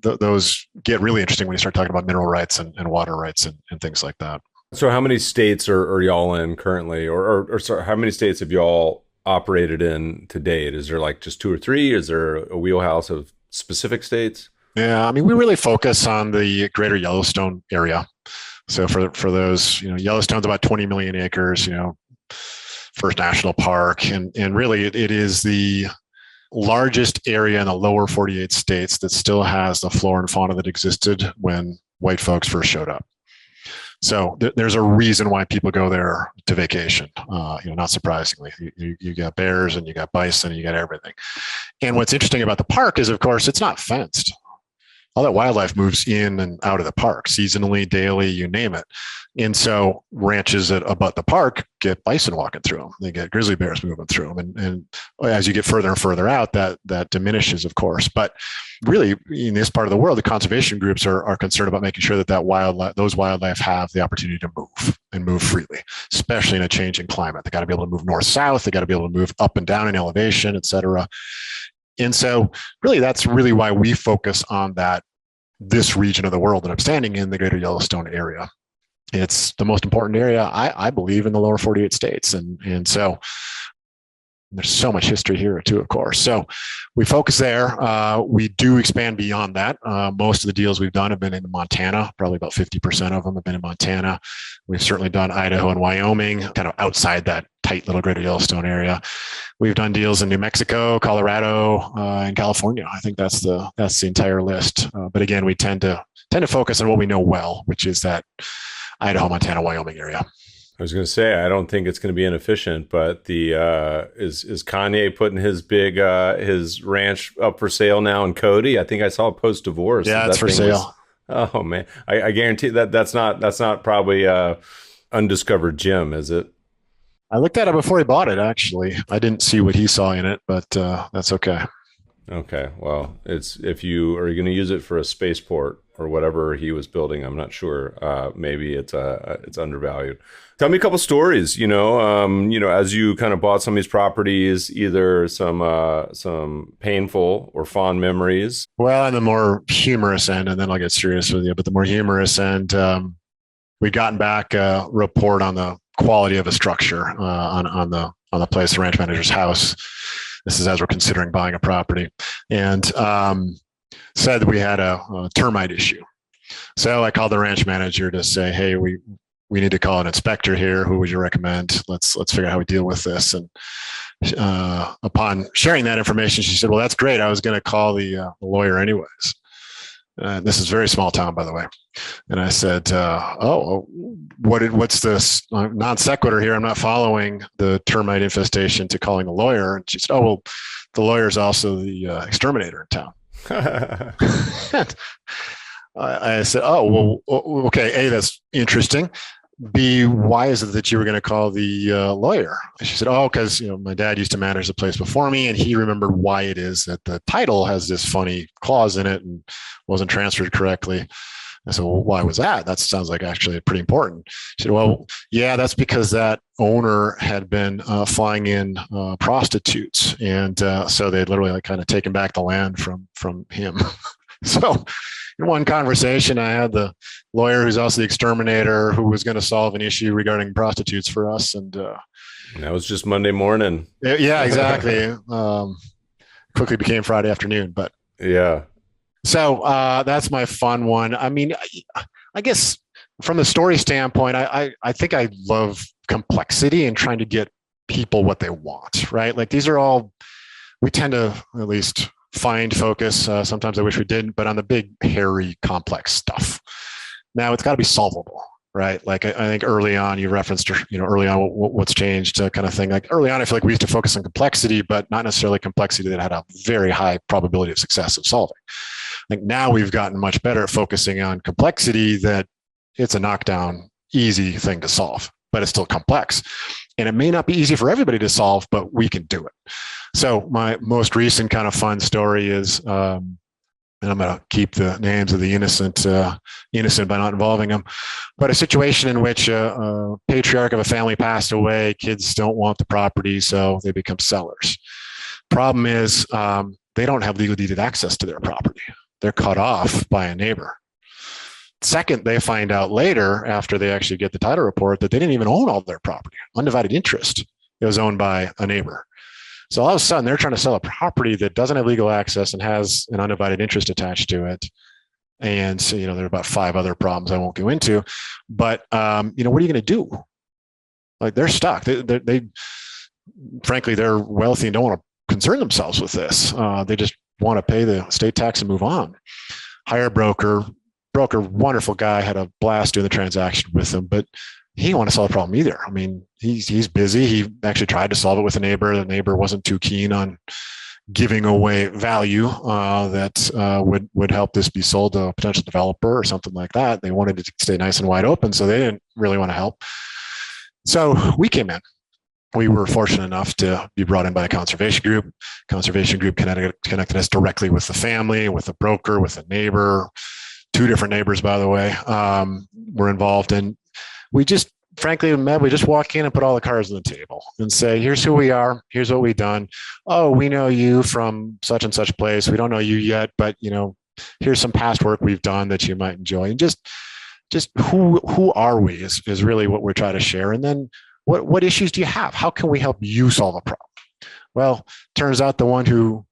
those get really interesting when you start talking about mineral rights and water rights and things like that. So how many states are y'all in currently, or sorry, how many states have y'all operated in to date? Is there like just 2 or 3? Is there a wheelhouse of specific states? Yeah, I mean, we really focus on the greater Yellowstone area. So for those, Yellowstone's about 20 million acres, first national park. And really it is the largest area in the lower 48 states that still has the flora and fauna that existed when white folks first showed up. So there's a reason why people go there to vacation. Not surprisingly, you got bears and you got bison and you got everything. And what's interesting about the park is, of course, it's not fenced. All that wildlife moves in and out of the park seasonally, daily, you name it. And so ranches that abut the park get bison walking through them. They get grizzly bears moving through them. And as you get further and further out, that diminishes, of course. But really, in this part of the world, the conservation groups are concerned about making sure that those wildlife have the opportunity to move and move freely, especially in a changing climate. They got to be able to move north-south. They got to be able to move up and down in elevation, et cetera. And so really, that's really why we focus on this region of the world that I'm standing in, the greater Yellowstone area. It's the most important area, I believe, in the lower 48 states. And so there's so much history here too, of course. So we focus there. We do expand beyond that. Most of the deals we've done have been in Montana. Probably about 50% of them have been in Montana. We've certainly done Idaho and Wyoming, kind of outside that tight little greater Yellowstone area. We've done deals in New Mexico, Colorado, and California. I think that's the entire list. But again, we tend to focus on what we know well, which is that Idaho, Montana, Wyoming area. I was going to say, I don't think it's going to be inefficient, but is Kanye putting his big his ranch up for sale now in Cody? I think I saw a post divorce. Yeah, it's for sale. Oh man, I guarantee that's not probably undiscovered gem, is it? I looked at it before he bought it. Actually, I didn't see what he saw in it, but that's okay. Okay, well, if you are going to use it for a spaceport or whatever he was building, I'm not sure. Maybe it's undervalued. Tell me a couple stories. As you kind of bought some of these properties, either some painful or fond memories. Well, on the more humorous end, and then I'll get serious with you. But the more humorous end, we'd gotten back a report on the quality of a structure on the place, the ranch manager's house. This is as we're considering buying a property, and said that we had a termite issue. So I called the ranch manager to say, hey, we need to call an inspector here. Who would you recommend? Let's figure out how we deal with this. And upon sharing that information, she said, well, that's great. I was going to call the lawyer anyways. This is a very small town, by the way. And I said, what's this non sequitur here? I'm not following the termite infestation to calling the lawyer. And she said, oh, well, the lawyer is also the exterminator in town. I said, oh, well, okay. A, that's interesting. B, why is it that you were going to call the lawyer? And she said, oh, because my dad used to manage the place before me, and he remembered why it is that the title has this funny clause in it and wasn't transferred correctly. I said, well, why was that? That sounds like actually pretty important. She said, well, yeah, that's because that owner had been flying in prostitutes. And so they'd literally like kind of taken back the land from him. So in one conversation, I had the lawyer who's also the exterminator who was going to solve an issue regarding prostitutes for us. And that was just Monday morning. Yeah, exactly. Quickly became Friday afternoon, but yeah. So that's my fun one. I mean, I guess from the story standpoint, I think I love complexity and trying to get people what they want, right? Like these are all, we tend to at least find focus. Sometimes I wish we didn't, but on the big, hairy, complex stuff. Now it's got to be solvable, right? Like I think early on you referenced, early on what's changed kind of thing. Like early on, I feel like we used to focus on complexity, but not necessarily complexity that had a very high probability of success of solving. Like now we've gotten much better at focusing on complexity that it's a knockdown, easy thing to solve, but it's still complex. And it may not be easy for everybody to solve, but we can do it. So my most recent kind of fun story is, and I'm going to keep the names of the innocent by not involving them, but a situation in which a patriarch of a family passed away, kids don't want the property, so they become sellers. Problem is they don't have legal deeded access to their property. They're cut off by a neighbor. Second, they find out later after they actually get the title report that they didn't even own all their property. Undivided interest. It was owned by a neighbor. So all of a sudden they're trying to sell a property that doesn't have legal access and has an undivided interest attached to it. And so, there are about 5 other problems I won't go into, but what are you going to do? Like they're stuck. They frankly, they're wealthy and don't want to concern themselves with this. They just want to pay the state tax and move on. Hire a broker, wonderful guy, had a blast doing the transaction with them, but he didn't want to solve the problem either. I mean, he's busy. He actually tried to solve it with a neighbor. The neighbor wasn't too keen on giving away value that would help this be sold to a potential developer or something like that. They wanted it to stay nice and wide open, so they didn't really want to help. So we came in. We were fortunate enough to be brought in by the conservation group. Conservation group connected us directly with the family, with the broker, with the neighbor. 2 different neighbors, by the way, were involved. And we just, frankly, we just walk in and put all the cards on the table and say, here's who we are. Here's what we've done. Oh, we know you from such and such place. We don't know you yet, but, here's some past work we've done that you might enjoy. And just who are we is really what we're trying to share. And then what issues do you have? How can we help you solve a problem? Well, turns out the one who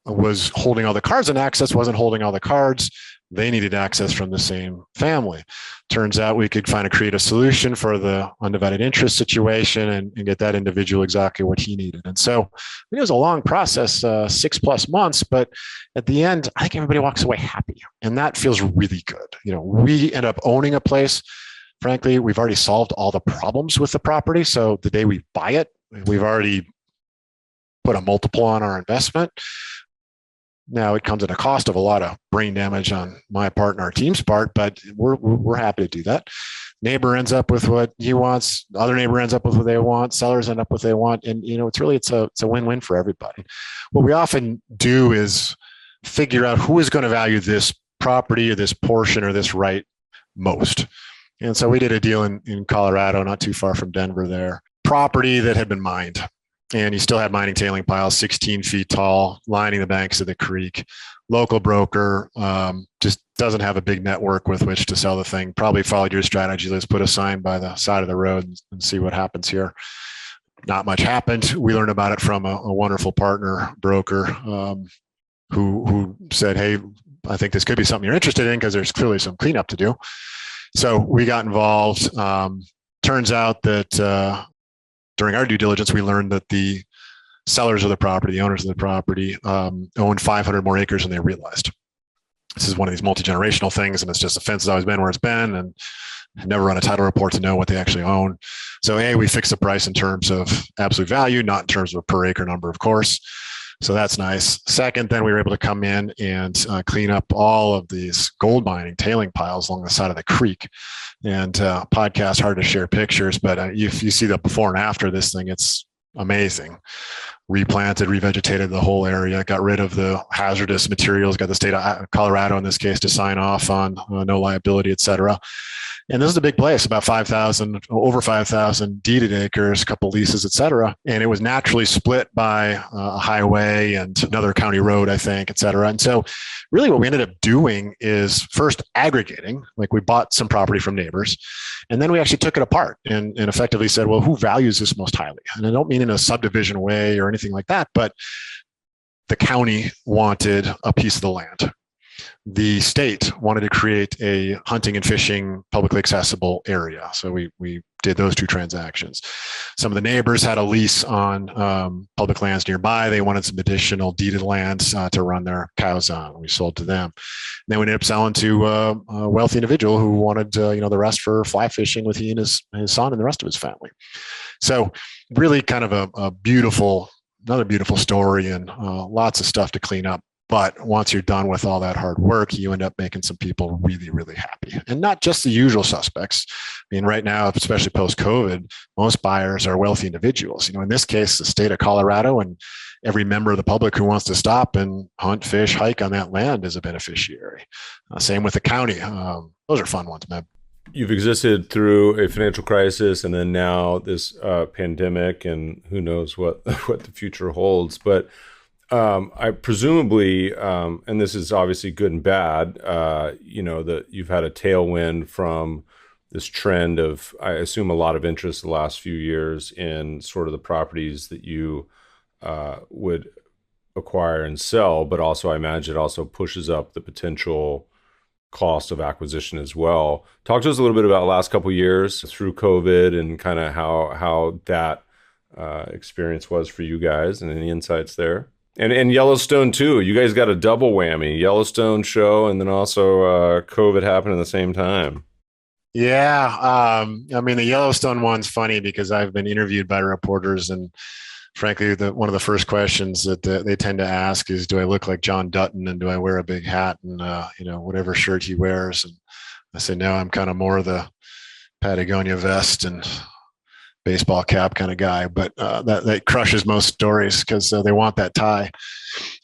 was holding all the cards and access wasn't holding all the cards. They needed access from the same family. Turns out we could create a solution for the undivided interest situation and get that individual exactly what he needed. And so it was a long process, 6+ months, but at the end, I think everybody walks away happy. And that feels really good. We end up owning a place. Frankly, we've already solved all the problems with the property. So the day we buy it, we've already put a multiple on our investment. Now it comes at a cost of a lot of brain damage on my part and our team's part, but we're happy to do that. Neighbor ends up with what he wants. Other neighbor ends up with what they want. Sellers end up with what they want, and it's a win-win for everybody. What we often do is figure out who is going to value this property or this portion or this right most. And so we did a deal in Colorado, not too far from Denver there. Property that had been mined. And you still had mining tailing piles 16 feet tall, lining the banks of the creek. Local broker just doesn't have a big network with which to sell the thing. Probably followed your strategy. Let's put a sign by the side of the road and see what happens here. Not much happened. We learned about it from a wonderful partner broker who said, hey, I think this could be something you're interested in because there's clearly some cleanup to do. So we got involved. Turns out that during our due diligence, we learned that the sellers of the property, the owners of the property, owned 500 more acres than they realized. This is one of these multi-generational things, and it's just the fence has always been where it's been, and never run a title report to know what they actually own. So we fixed the price in terms of absolute value, not in terms of a per acre number, of course. So that's nice. Second, then we were able to come in and clean up all of these gold mining tailing piles along the side of the creek. And podcast, hard to share pictures, but if you see the before and after this thing, it's amazing. replanted, revegetated the whole area, got rid of the hazardous materials, got the state of Colorado in this case to sign off on no liability, et cetera. And this is a big place, about 5,000, over 5,000 deeded acres, a couple leases, et cetera. And it was naturally split by a highway and another county road, I think, et cetera. And so really what we ended up doing is first aggregating, like we bought some property from neighbors, and then we actually took it apart and effectively said, well, who values this most highly? And I don't mean in a subdivision way or anything like that, but the county wanted a piece of the land. The state wanted to create a hunting and fishing publicly accessible area. So we did those two transactions. Some of the neighbors had a lease on public lands nearby. They wanted some additional deeded lands to run their cows on. We sold to them. And then we ended up selling to a wealthy individual who wanted the rest for fly fishing with he and his son and the rest of his family. So really kind of another beautiful story and lots of stuff to clean up. But once you're done with all that hard work, you end up making some people really, really happy. And not just the usual suspects. I mean, right now, especially post-COVID, most buyers are wealthy individuals. In this case, the state of Colorado and every member of the public who wants to stop and hunt, fish, hike on that land is a beneficiary. Same with the county. Those are fun ones, man. You've existed through a financial crisis and then now this pandemic, and who knows what the future holds. But I presumably, and this is obviously good and bad, that you've had a tailwind from this trend of, I assume, a lot of interest the last few years in sort of the properties that you would acquire and sell, but also I imagine it also pushes up the potential cost of acquisition as well. Talk to us a little bit about the last couple of years through COVID and kind of how that experience was for you guys and any insights there. And Yellowstone too. You guys got a double whammy: Yellowstone show, and then also COVID happened at the same time. Yeah, I mean the Yellowstone one's funny because I've been interviewed by reporters, and frankly, one of the first questions that they tend to ask is, "Do I look like John Dutton, and do I wear a big hat and whatever shirt he wears?" And I say, "No, I'm kind of more the Patagonia vest and baseball cap kind of guy," but that crushes most stories because they want that tie.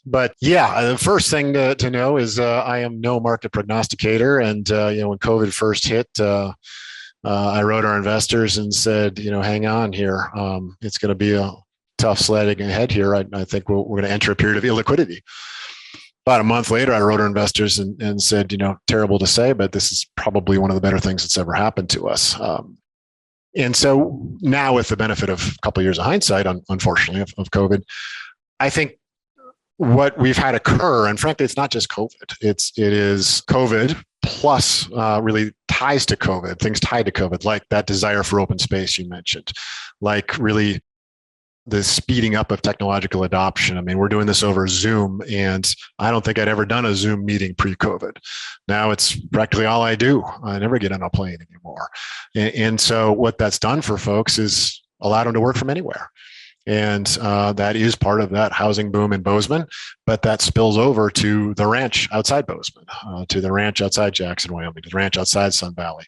But yeah, the first thing to know is I am no market prognosticator, and when COVID first hit, I wrote our investors and said, hang on here, it's going to be a tough sledding ahead here. I think we're going to enter a period of illiquidity. About a month later, I wrote our investors and said, terrible to say, but this is probably one of the better things that's ever happened to us. And so now, with the benefit of a couple of years of hindsight, unfortunately, of COVID, I think what we've had occur, and frankly, it's not just COVID. It is COVID plus really ties to COVID, things tied to COVID, like that desire for open space you mentioned, like really the speeding up of technological adoption. I mean, we're doing this over Zoom, and I don't think I'd ever done a Zoom meeting pre-COVID. Now it's practically all I do. I never get on a plane anymore. And so what that's done for folks is allow them to work from anywhere. And that is part of that housing boom in Bozeman, but that spills over to the ranch outside Bozeman, to the ranch outside Jackson, Wyoming, to the ranch outside Sun Valley,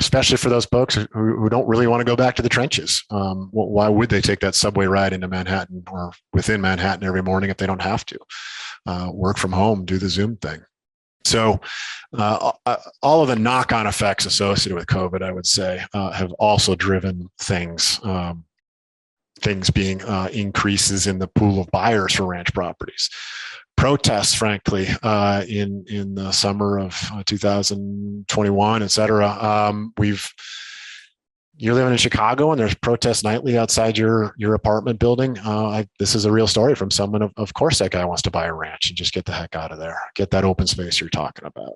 especially for those folks who don't really want to go back to the trenches. Why would they take that subway ride into Manhattan or within Manhattan every morning if they don't have to? Work from home, do the Zoom thing. So all of the knock-on effects associated with COVID, I would say, have also driven things being increases in the pool of buyers for ranch properties. Protests, frankly, in the summer of 2021, et cetera. You're living in Chicago and there's protests nightly outside your apartment building. This is a real story from someone. Of course, that guy wants to buy a ranch and just get the heck out of there, get that open space you're talking about.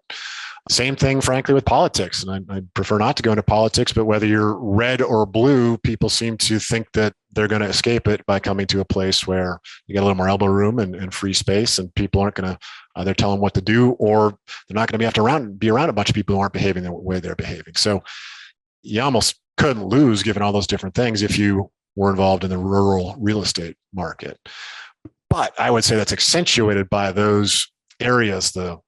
Same thing, frankly, with politics. And I prefer not to go into politics, but whether you're red or blue, people seem to think that they're going to escape it by coming to a place where you get a little more elbow room and free space, and people aren't going to either tell them what to do, or they're not going to be around a bunch of people who aren't behaving the way they're behaving. So you almost couldn't lose, given all those different things, if you were involved in the rural real estate market. But I would say that's accentuated by those areas, the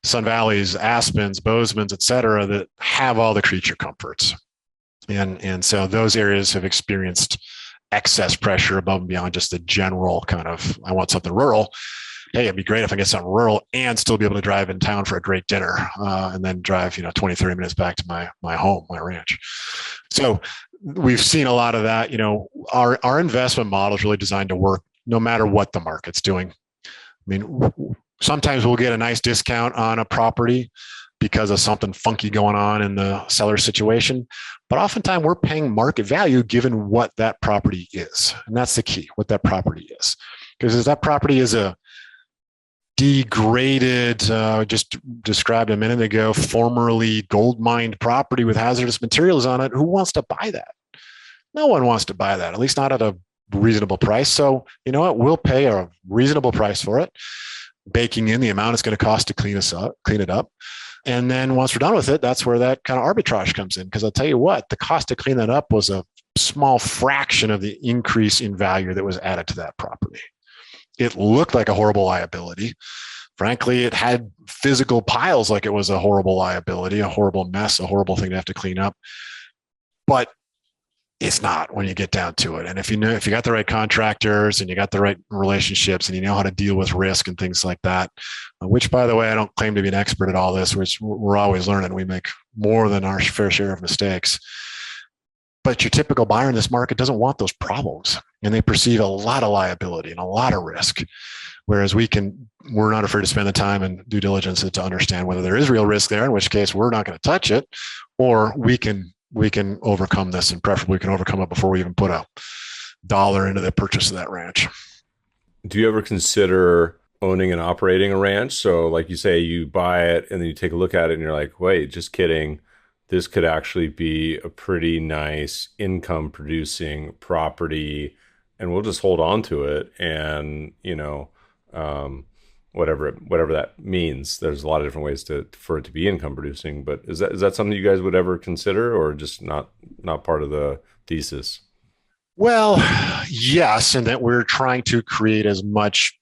Sun Valleys, Aspens, Bozeman's, et cetera, that have all the creature comforts. And so those areas have experienced excess pressure above and beyond just the general kind of, I want something rural. Hey, it'd be great if I get something rural and still be able to drive in town for a great dinner, and then drive, 20, 30 minutes back to my home, my ranch. So we've seen a lot of that. Our investment model is really designed to work no matter what the market's doing. I mean, sometimes we'll get a nice discount on a property because of something funky going on in the seller situation. But oftentimes we're paying market value given what that property is. And that's the key, what that property is. Because if that property is a degraded, just described a minute ago, formerly gold mined property with hazardous materials on it, who wants to buy that? No one wants to buy that, at least not at a reasonable price. So you know what? We'll pay a reasonable price for it, baking in the amount it's going to cost to clean it up. And then once we're done with it, that's where that kind of arbitrage comes in. Because I'll tell you what, the cost to clean that up was a small fraction of the increase in value that was added to that property. It looked like a horrible liability. Frankly, it had physical piles like it was a horrible liability, a horrible mess, a horrible thing to have to clean up. But it's not when you get down to it. And if you got the right contractors and you got the right relationships and you know how to deal with risk and things like that, which, by the way, I don't claim to be an expert at all this, which we're always learning. We make more than our fair share of mistakes. But your typical buyer in this market doesn't want those problems, and they perceive a lot of liability and a lot of risk. Whereas we're not afraid to spend the time and due diligence to understand whether there is real risk there, in which case we're not going to touch it, or we can overcome this, and preferably we can overcome it before we even put $1 into the purchase of that ranch. Do you ever consider owning and operating a ranch? So like you say, you buy it and then you take a look at it and you're like, wait, just kidding. This could actually be a pretty nice income producing property, and we'll just hold on to it. And, whatever that means, there's a lot of different ways for it to be income producing. But is that something you guys would ever consider, or just not part of the thesis? Well, yes, and that we're trying to create as much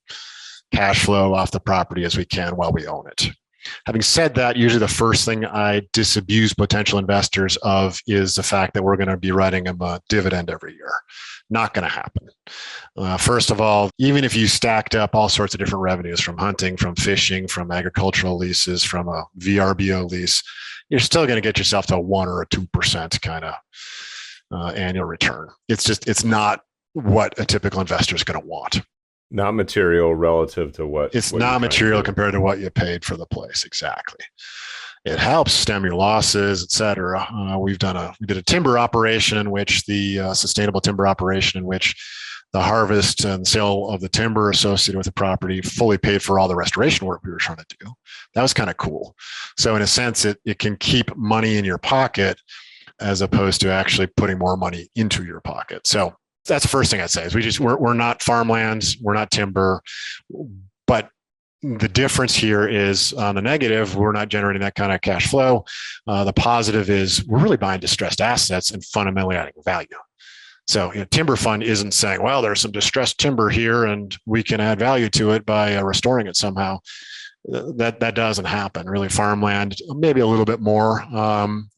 cash flow off the property as we can while we own it. Having said that, usually the first thing I disabuse potential investors of is the fact that we're going to be writing them a dividend every year. Not going to happen. First of all, even if you stacked up all sorts of different revenues from hunting, from fishing, from agricultural leases, from a VRBO lease, you're still going to get yourself to a 1 or a 2% kind of annual return. It's not what a typical investor is going to want. Not material relative to what it's not material compared to what you paid for the place. Exactly. It helps stem your losses, et cetera. We did a timber operation in which the sustainable timber operation in which the harvest and sale of the timber associated with the property fully paid for all the restoration work we were trying to do. That was kind of cool. So in a sense, it can keep money in your pocket as opposed to actually putting more money into your pocket. So that's the first thing I'd say is we're not farmlands, we're not timber, but the difference here is on the negative, we're not generating that kind of cash flow. The positive is we're really buying distressed assets and fundamentally adding value. So timber fund isn't saying, well, there's some distressed timber here and we can add value to it by restoring it somehow. That doesn't happen. Really, farmland, maybe a little bit more.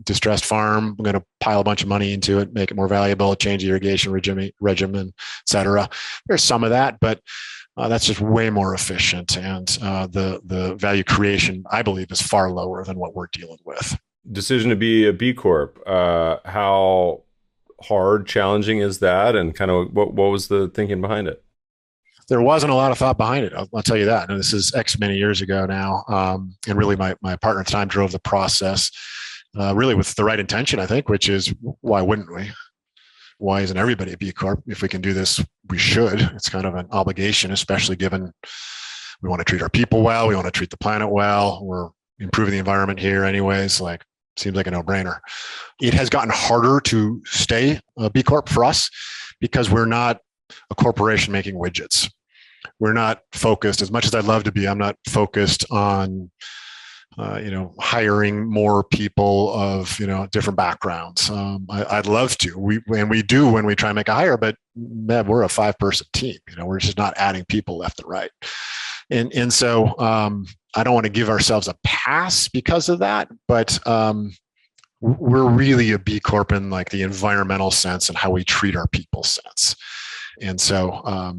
Distressed farm, I'm going to pile a bunch of money into it, make it more valuable, change the irrigation regimen, et cetera. There's some of that, but that's just way more efficient. And the value creation, I believe, is far lower than what we're dealing with. Decision to be a B Corp. How hard, challenging is that? And kind of what was the thinking behind it? There wasn't a lot of thought behind it. I'll tell you that. And this is many years ago now. And really my partner at the time drove the process really with the right intention, I think, which is why wouldn't we? Why isn't everybody a B Corp? If we can do this, we should. It's kind of an obligation, especially given we want to treat our people well. We want to treat the planet well. We're improving the environment here anyways. Seems like a no-brainer. It has gotten harder to stay a B Corp for us because we're not a corporation making widgets. We're not focused, as much as I'd love to be, I'm not focused on, hiring more people of, different backgrounds. I'd love to. We do when we try and make a hire, but man, we're a 5-person team. We're just not adding people left and right. And so I don't want to give ourselves a pass because of that, but we're really a B Corp in like the environmental sense and how we treat our people sense. And so,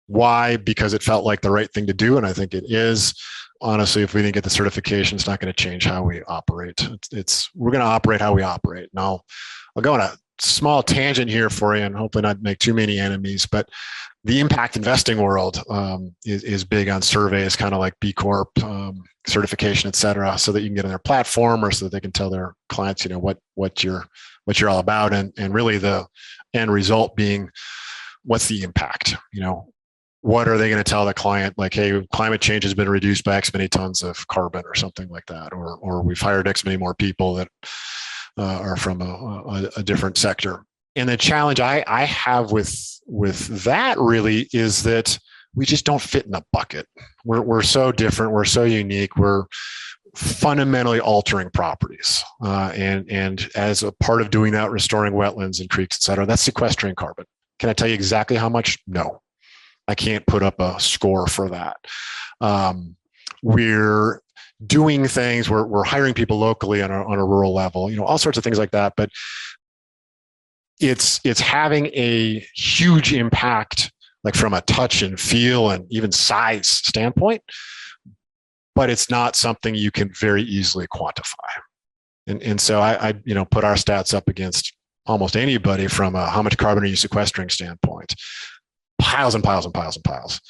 why? Because it felt like the right thing to do. And I think it is. Honestly, if we didn't get the certification, it's not going to change how we operate. We're going to operate how we operate. Now, I'll go on a small tangent here for you and hopefully not make too many enemies, but the impact investing world is big on surveys, kind of like B Corp certification, et cetera, so that you can get on their platform or so that they can tell their clients, what you're all about. And really the end result being, what's the impact? What are they going to tell the client? Like, hey, climate change has been reduced by X many tons of carbon or something like that. Or we've hired X many more people that are from a different sector. And the challenge I have with that really is that we just don't fit in the bucket. We're so different. We're so unique. We're fundamentally altering properties. And as a part of doing that, restoring wetlands and creeks, et cetera, that's sequestering carbon. Can I tell you exactly how much? No. I can't put up a score for that. We're doing things, we're hiring people locally on a rural level, all sorts of things like that. But it's having a huge impact, like from a touch and feel and even size standpoint, but it's not something you can very easily quantify. And so I put our stats up against almost anybody from a how much carbon are you sequestering standpoint. Piles and piles and piles and piles.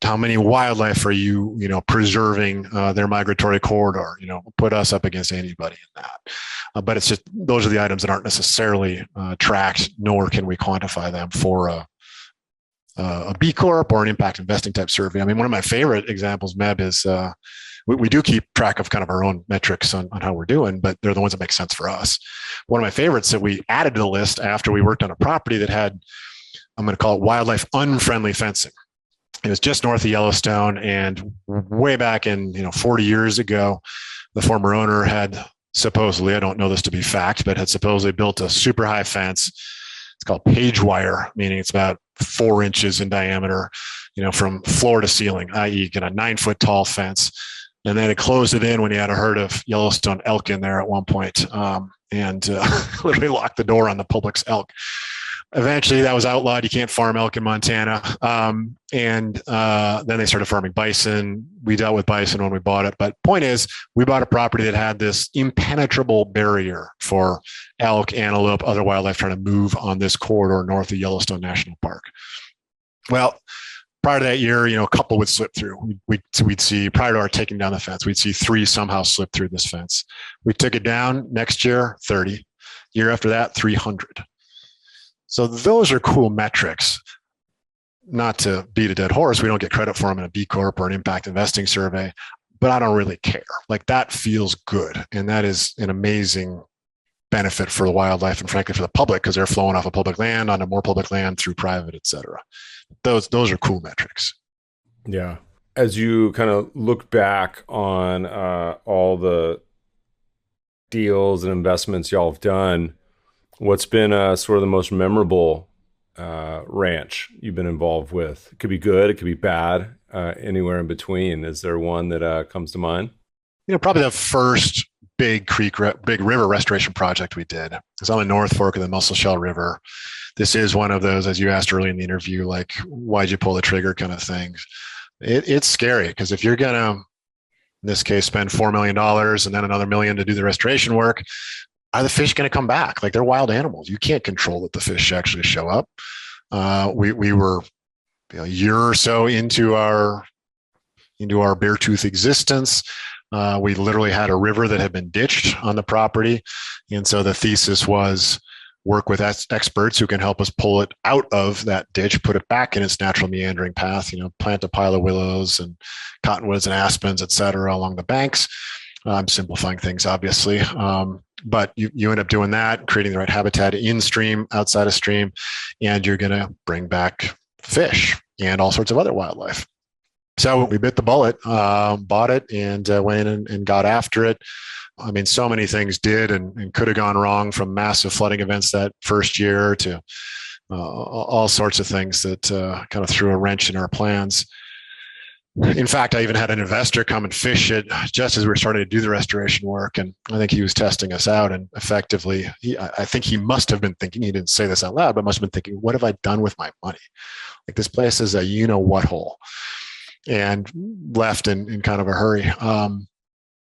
How many wildlife are you, preserving their migratory corridor? Put us up against anybody in that. But it's just, those are the items that aren't necessarily tracked, nor can we quantify them for a B Corp or an impact investing type survey. I mean, one of my favorite examples, Meb, is we do keep track of kind of our own metrics on how we're doing, but they're the ones that make sense for us. One of my favorites that we added to the list after we worked on a property that had, I'm going to call it wildlife unfriendly fencing. It was just north of Yellowstone, and way back in 40 years ago, the former owner had supposedly, I don't know this to be fact, but had supposedly built a super high fence. It's called page wire, meaning it's about 4 inches in diameter, from floor to ceiling, i.e., a 9-foot tall fence. And then it closed it in when he had a herd of Yellowstone elk in there at one point, and literally locked the door on the public's elk. Eventually, that was outlawed. You can't farm elk in Montana. And then they started farming bison. We dealt with bison when we bought it. But point is, we bought a property that had this impenetrable barrier for elk, antelope, other wildlife trying to move on this corridor north of Yellowstone National Park. Well, prior to that year, a couple would slip through. We'd see, prior to our taking down the fence, we'd see 3 somehow slip through this fence. We took it down. Next year, 30. Year after that, 300. So those are cool metrics. Not to beat a dead horse, we don't get credit for them in a B Corp or an impact investing survey, but I don't really care. Like, that feels good. And that is an amazing benefit for the wildlife and frankly for the public, because they're flowing off of public land onto more public land through private, et cetera. Those are cool metrics. Yeah. As you kind of look back on all the deals and investments y'all have done, what's been sort of the most memorable ranch you've been involved with? It could be good, it could be bad, anywhere in between. Is there one that comes to mind? Probably the first big river restoration project we did. It's on the North Fork of the Musselshell River. This is one of those, as you asked early in the interview, like, why'd you pull the trigger kind of things. It's scary, because if you're going to, in this case, spend $4 million and then another $1 million to do the restoration work, are the fish going to come back? Like, they're wild animals. You can't control that the fish actually show up. We were a year or so into our Beartooth existence. We literally had a river that had been ditched on the property. And so the thesis was work with experts who can help us pull it out of that ditch, put it back in its natural meandering path, plant a pile of willows and cottonwoods and aspens, et cetera, along the banks. I'm simplifying things, obviously. But you end up doing that, creating the right habitat in stream, outside of stream, and you're going to bring back fish and all sorts of other wildlife. So we bit the bullet, bought it, and went in and got after it. I mean, so many things did and could have gone wrong, from massive flooding events that first year to all sorts of things that kind of threw a wrench in our plans. In fact, I even had an investor come and fish it just as we were starting to do the restoration work. And I think he was testing us out. And effectively, I think he must have been thinking, he didn't say this out loud, but must have been thinking, what have I done with my money? Like, this place is a you-know-what hole. And left in kind of a hurry.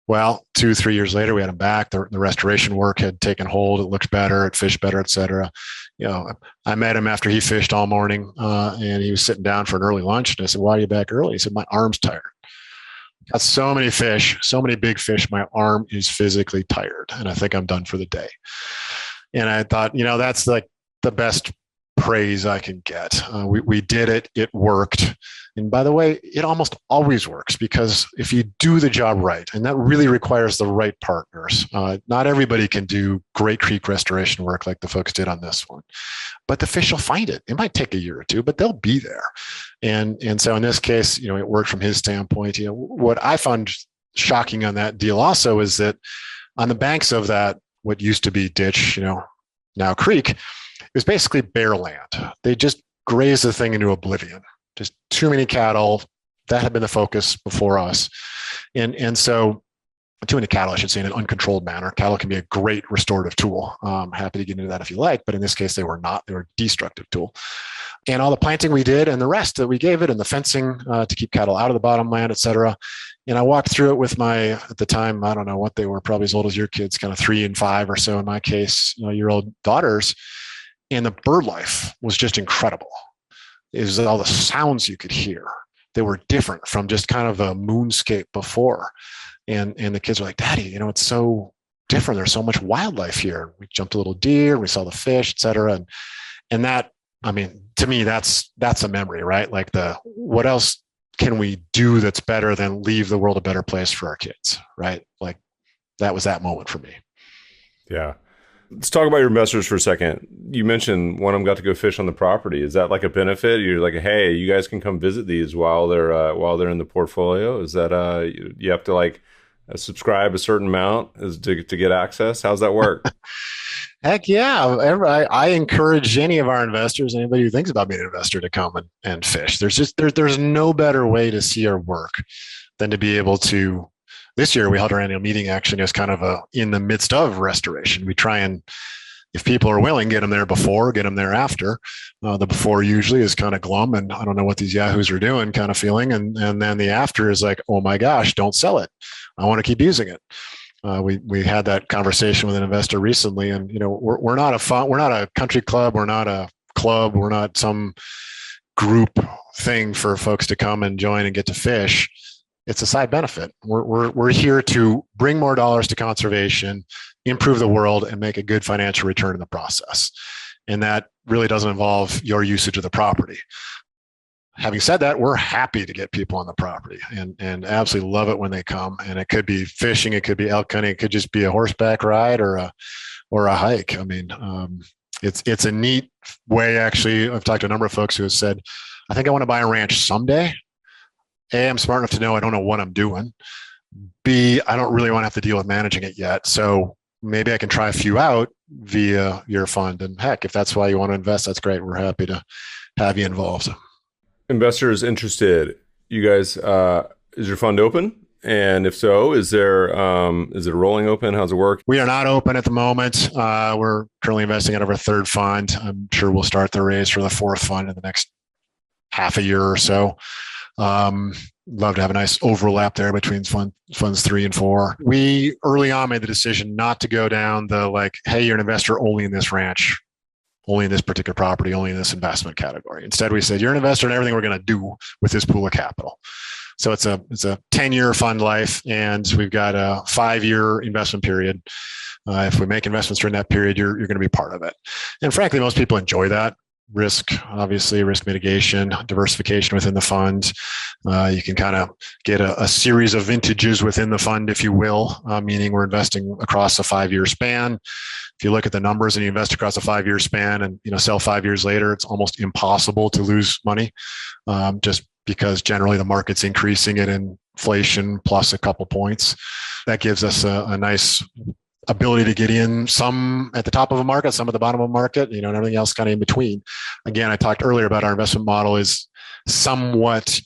Well, 2-3 years later, we had him back. The restoration work had taken hold. It looked better. It fished better, et cetera. I met him after he fished all morning, and he was sitting down for an early lunch. And I said, "Why are you back early?" He said, "My arm's tired. Got so many fish, so many big fish. My arm is physically tired, and I think I'm done for the day." And I thought, that's like the best praise I can get. We did it. It worked. And by the way, it almost always works, because if you do the job right, and that really requires the right partners, not everybody can do great creek restoration work like the folks did on this one, but the fish will find it. It might take a year or two, but they'll be there. And so in this case, it worked from his standpoint. What I found shocking on that deal also is that on the banks of that, what used to be ditch, now creek, it was basically bare land. They just grazed the thing into oblivion. Just too many cattle. That had been the focus before us. And so too many cattle, I should say, in an uncontrolled manner. Cattle can be a great restorative tool. I'm happy to get into that if you like, but in this case, they were not. They were a destructive tool. And all the planting we did and the rest that we gave it, and the fencing to keep cattle out of the bottomland, et cetera. And I walked through it with my, at the time, I don't know what they were, probably as old as your kids, kind of 3 and 5 or so in my case, year-old daughters. And the bird life was just incredible. It was all the sounds you could hear. They were different from just kind of a moonscape before. And the kids were like, "Daddy, it's so different. There's so much wildlife here." We jumped a little deer, we saw the fish, et cetera. And that, to me, that's a memory, right? Like, what else can we do that's better than leave the world a better place for our kids, right? Like, that was that moment for me. Yeah. Let's talk about your investors for a second. You mentioned one of them got to go fish on the property. Is that like a benefit? You're like, "Hey, you guys can come visit these while they're in the portfolio." Is that you have to subscribe a certain amount to get access? How's that work? Heck yeah. I encourage any of our investors, anybody who thinks about being an investor, to come and fish. There's no better way to see our work than to be able to. This year, we held our annual meeting actually as kind of in the midst of restoration. We try and, if people are willing, get them there before, get them there after. The before usually is kind of glum, and I don't know what these yahoos are doing kind of feeling. And then the after is like, "Oh my gosh, don't sell it. I want to keep using it." We had that conversation with an investor recently, and we're not a country club, we're not a club, we're not some group thing for folks to come and join and get to fish. It's a side benefit. We're here to bring more dollars to conservation, improve the world, and make a good financial return in the process. And that really doesn't involve your usage of the property. Having said that, we're happy to get people on the property and absolutely love it when they come. And it could be fishing, it could be elk hunting, it could just be a horseback ride or a hike. It's a neat way. Actually, I've talked to a number of folks who have said, "I think I want to buy a ranch someday. A, I'm smart enough to know I don't know what I'm doing. B, I don't really want to have to deal with managing it yet. So maybe I can try a few out via your fund." And heck, if that's why you want to invest, that's great. We're happy to have you involved. Investors interested, you guys, is your fund open? And if so, is it rolling open? How's it work? We are not open at the moment. We're currently investing out of our 3rd fund. I'm sure we'll start the raise for the 4th fund in the next half a year or so. Love to have a nice overlap there between funds 3 and 4. We early on made the decision not to go down the "Hey, you're an investor only in this ranch, only in this particular property, only in this investment category." Instead, we said, "You're an investor in everything we're going to do with this pool of capital." So it's a 10-year fund life, and we've got a 5-year investment period. If we make investments during that period, you're going to be part of it. And frankly, most people enjoy that. Risk, obviously, risk mitigation, diversification within the fund. You can kind of get a series of vintages within the fund, if you will, meaning we're investing across a 5-year span. If you look at the numbers and you invest across a 5-year span and sell 5 years later, it's almost impossible to lose money, just because generally the market's increasing at inflation plus a couple points. That gives us a nice ability to get in, some at the top of a market, some at the bottom of a market, and everything else kind of in between. Again, I talked earlier about our investment model is somewhat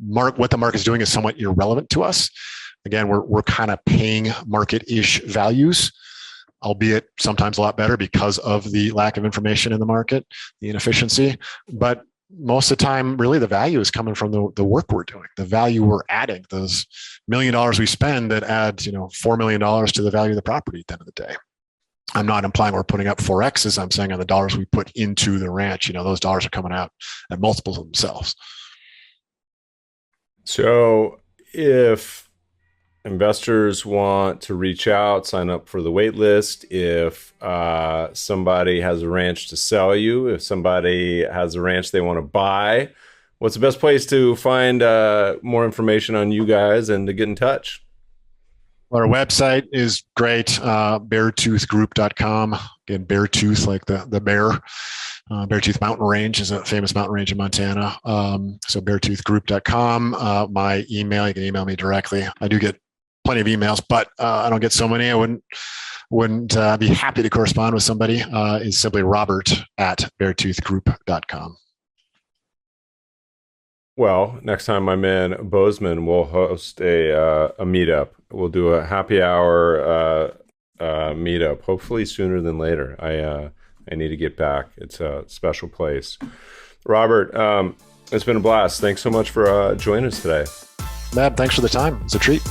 what the market is doing is somewhat irrelevant to us. Again, we're kind of paying market-ish values, albeit sometimes a lot better because of the lack of information in the market, the inefficiency. But most of the time, really, the value is coming from the work we're doing, the value we're adding, those $1 million we spend that add, $4 million to the value of the property at the end of the day. I'm not implying we're putting up 4Xs. I'm saying on the dollars we put into the ranch, those dollars are coming out at multiples of themselves. So if investors want to reach out, sign up for the wait list, if somebody has a ranch to sell you, if somebody has a ranch they want to buy, what's the best place to find more information on you guys and to get in touch? Our website is great, beartoothgroup.com. Again, Beartooth, like the bear. Beartooth Mountain Range is a famous mountain range in Montana. So beartoothgroup.com. My email, you can email me directly. I do get plenty of emails, but I don't get so many. I wouldn't be happy to correspond with somebody. Is simply robert@beartoothgroup.com. Well, next time I'm in Bozeman, we'll host a meetup. We'll do a happy hour meetup, hopefully sooner than later. I need to get back. It's a special place. Robert, it's been a blast. Thanks so much for joining us today. Matt, thanks for the time. It's a treat.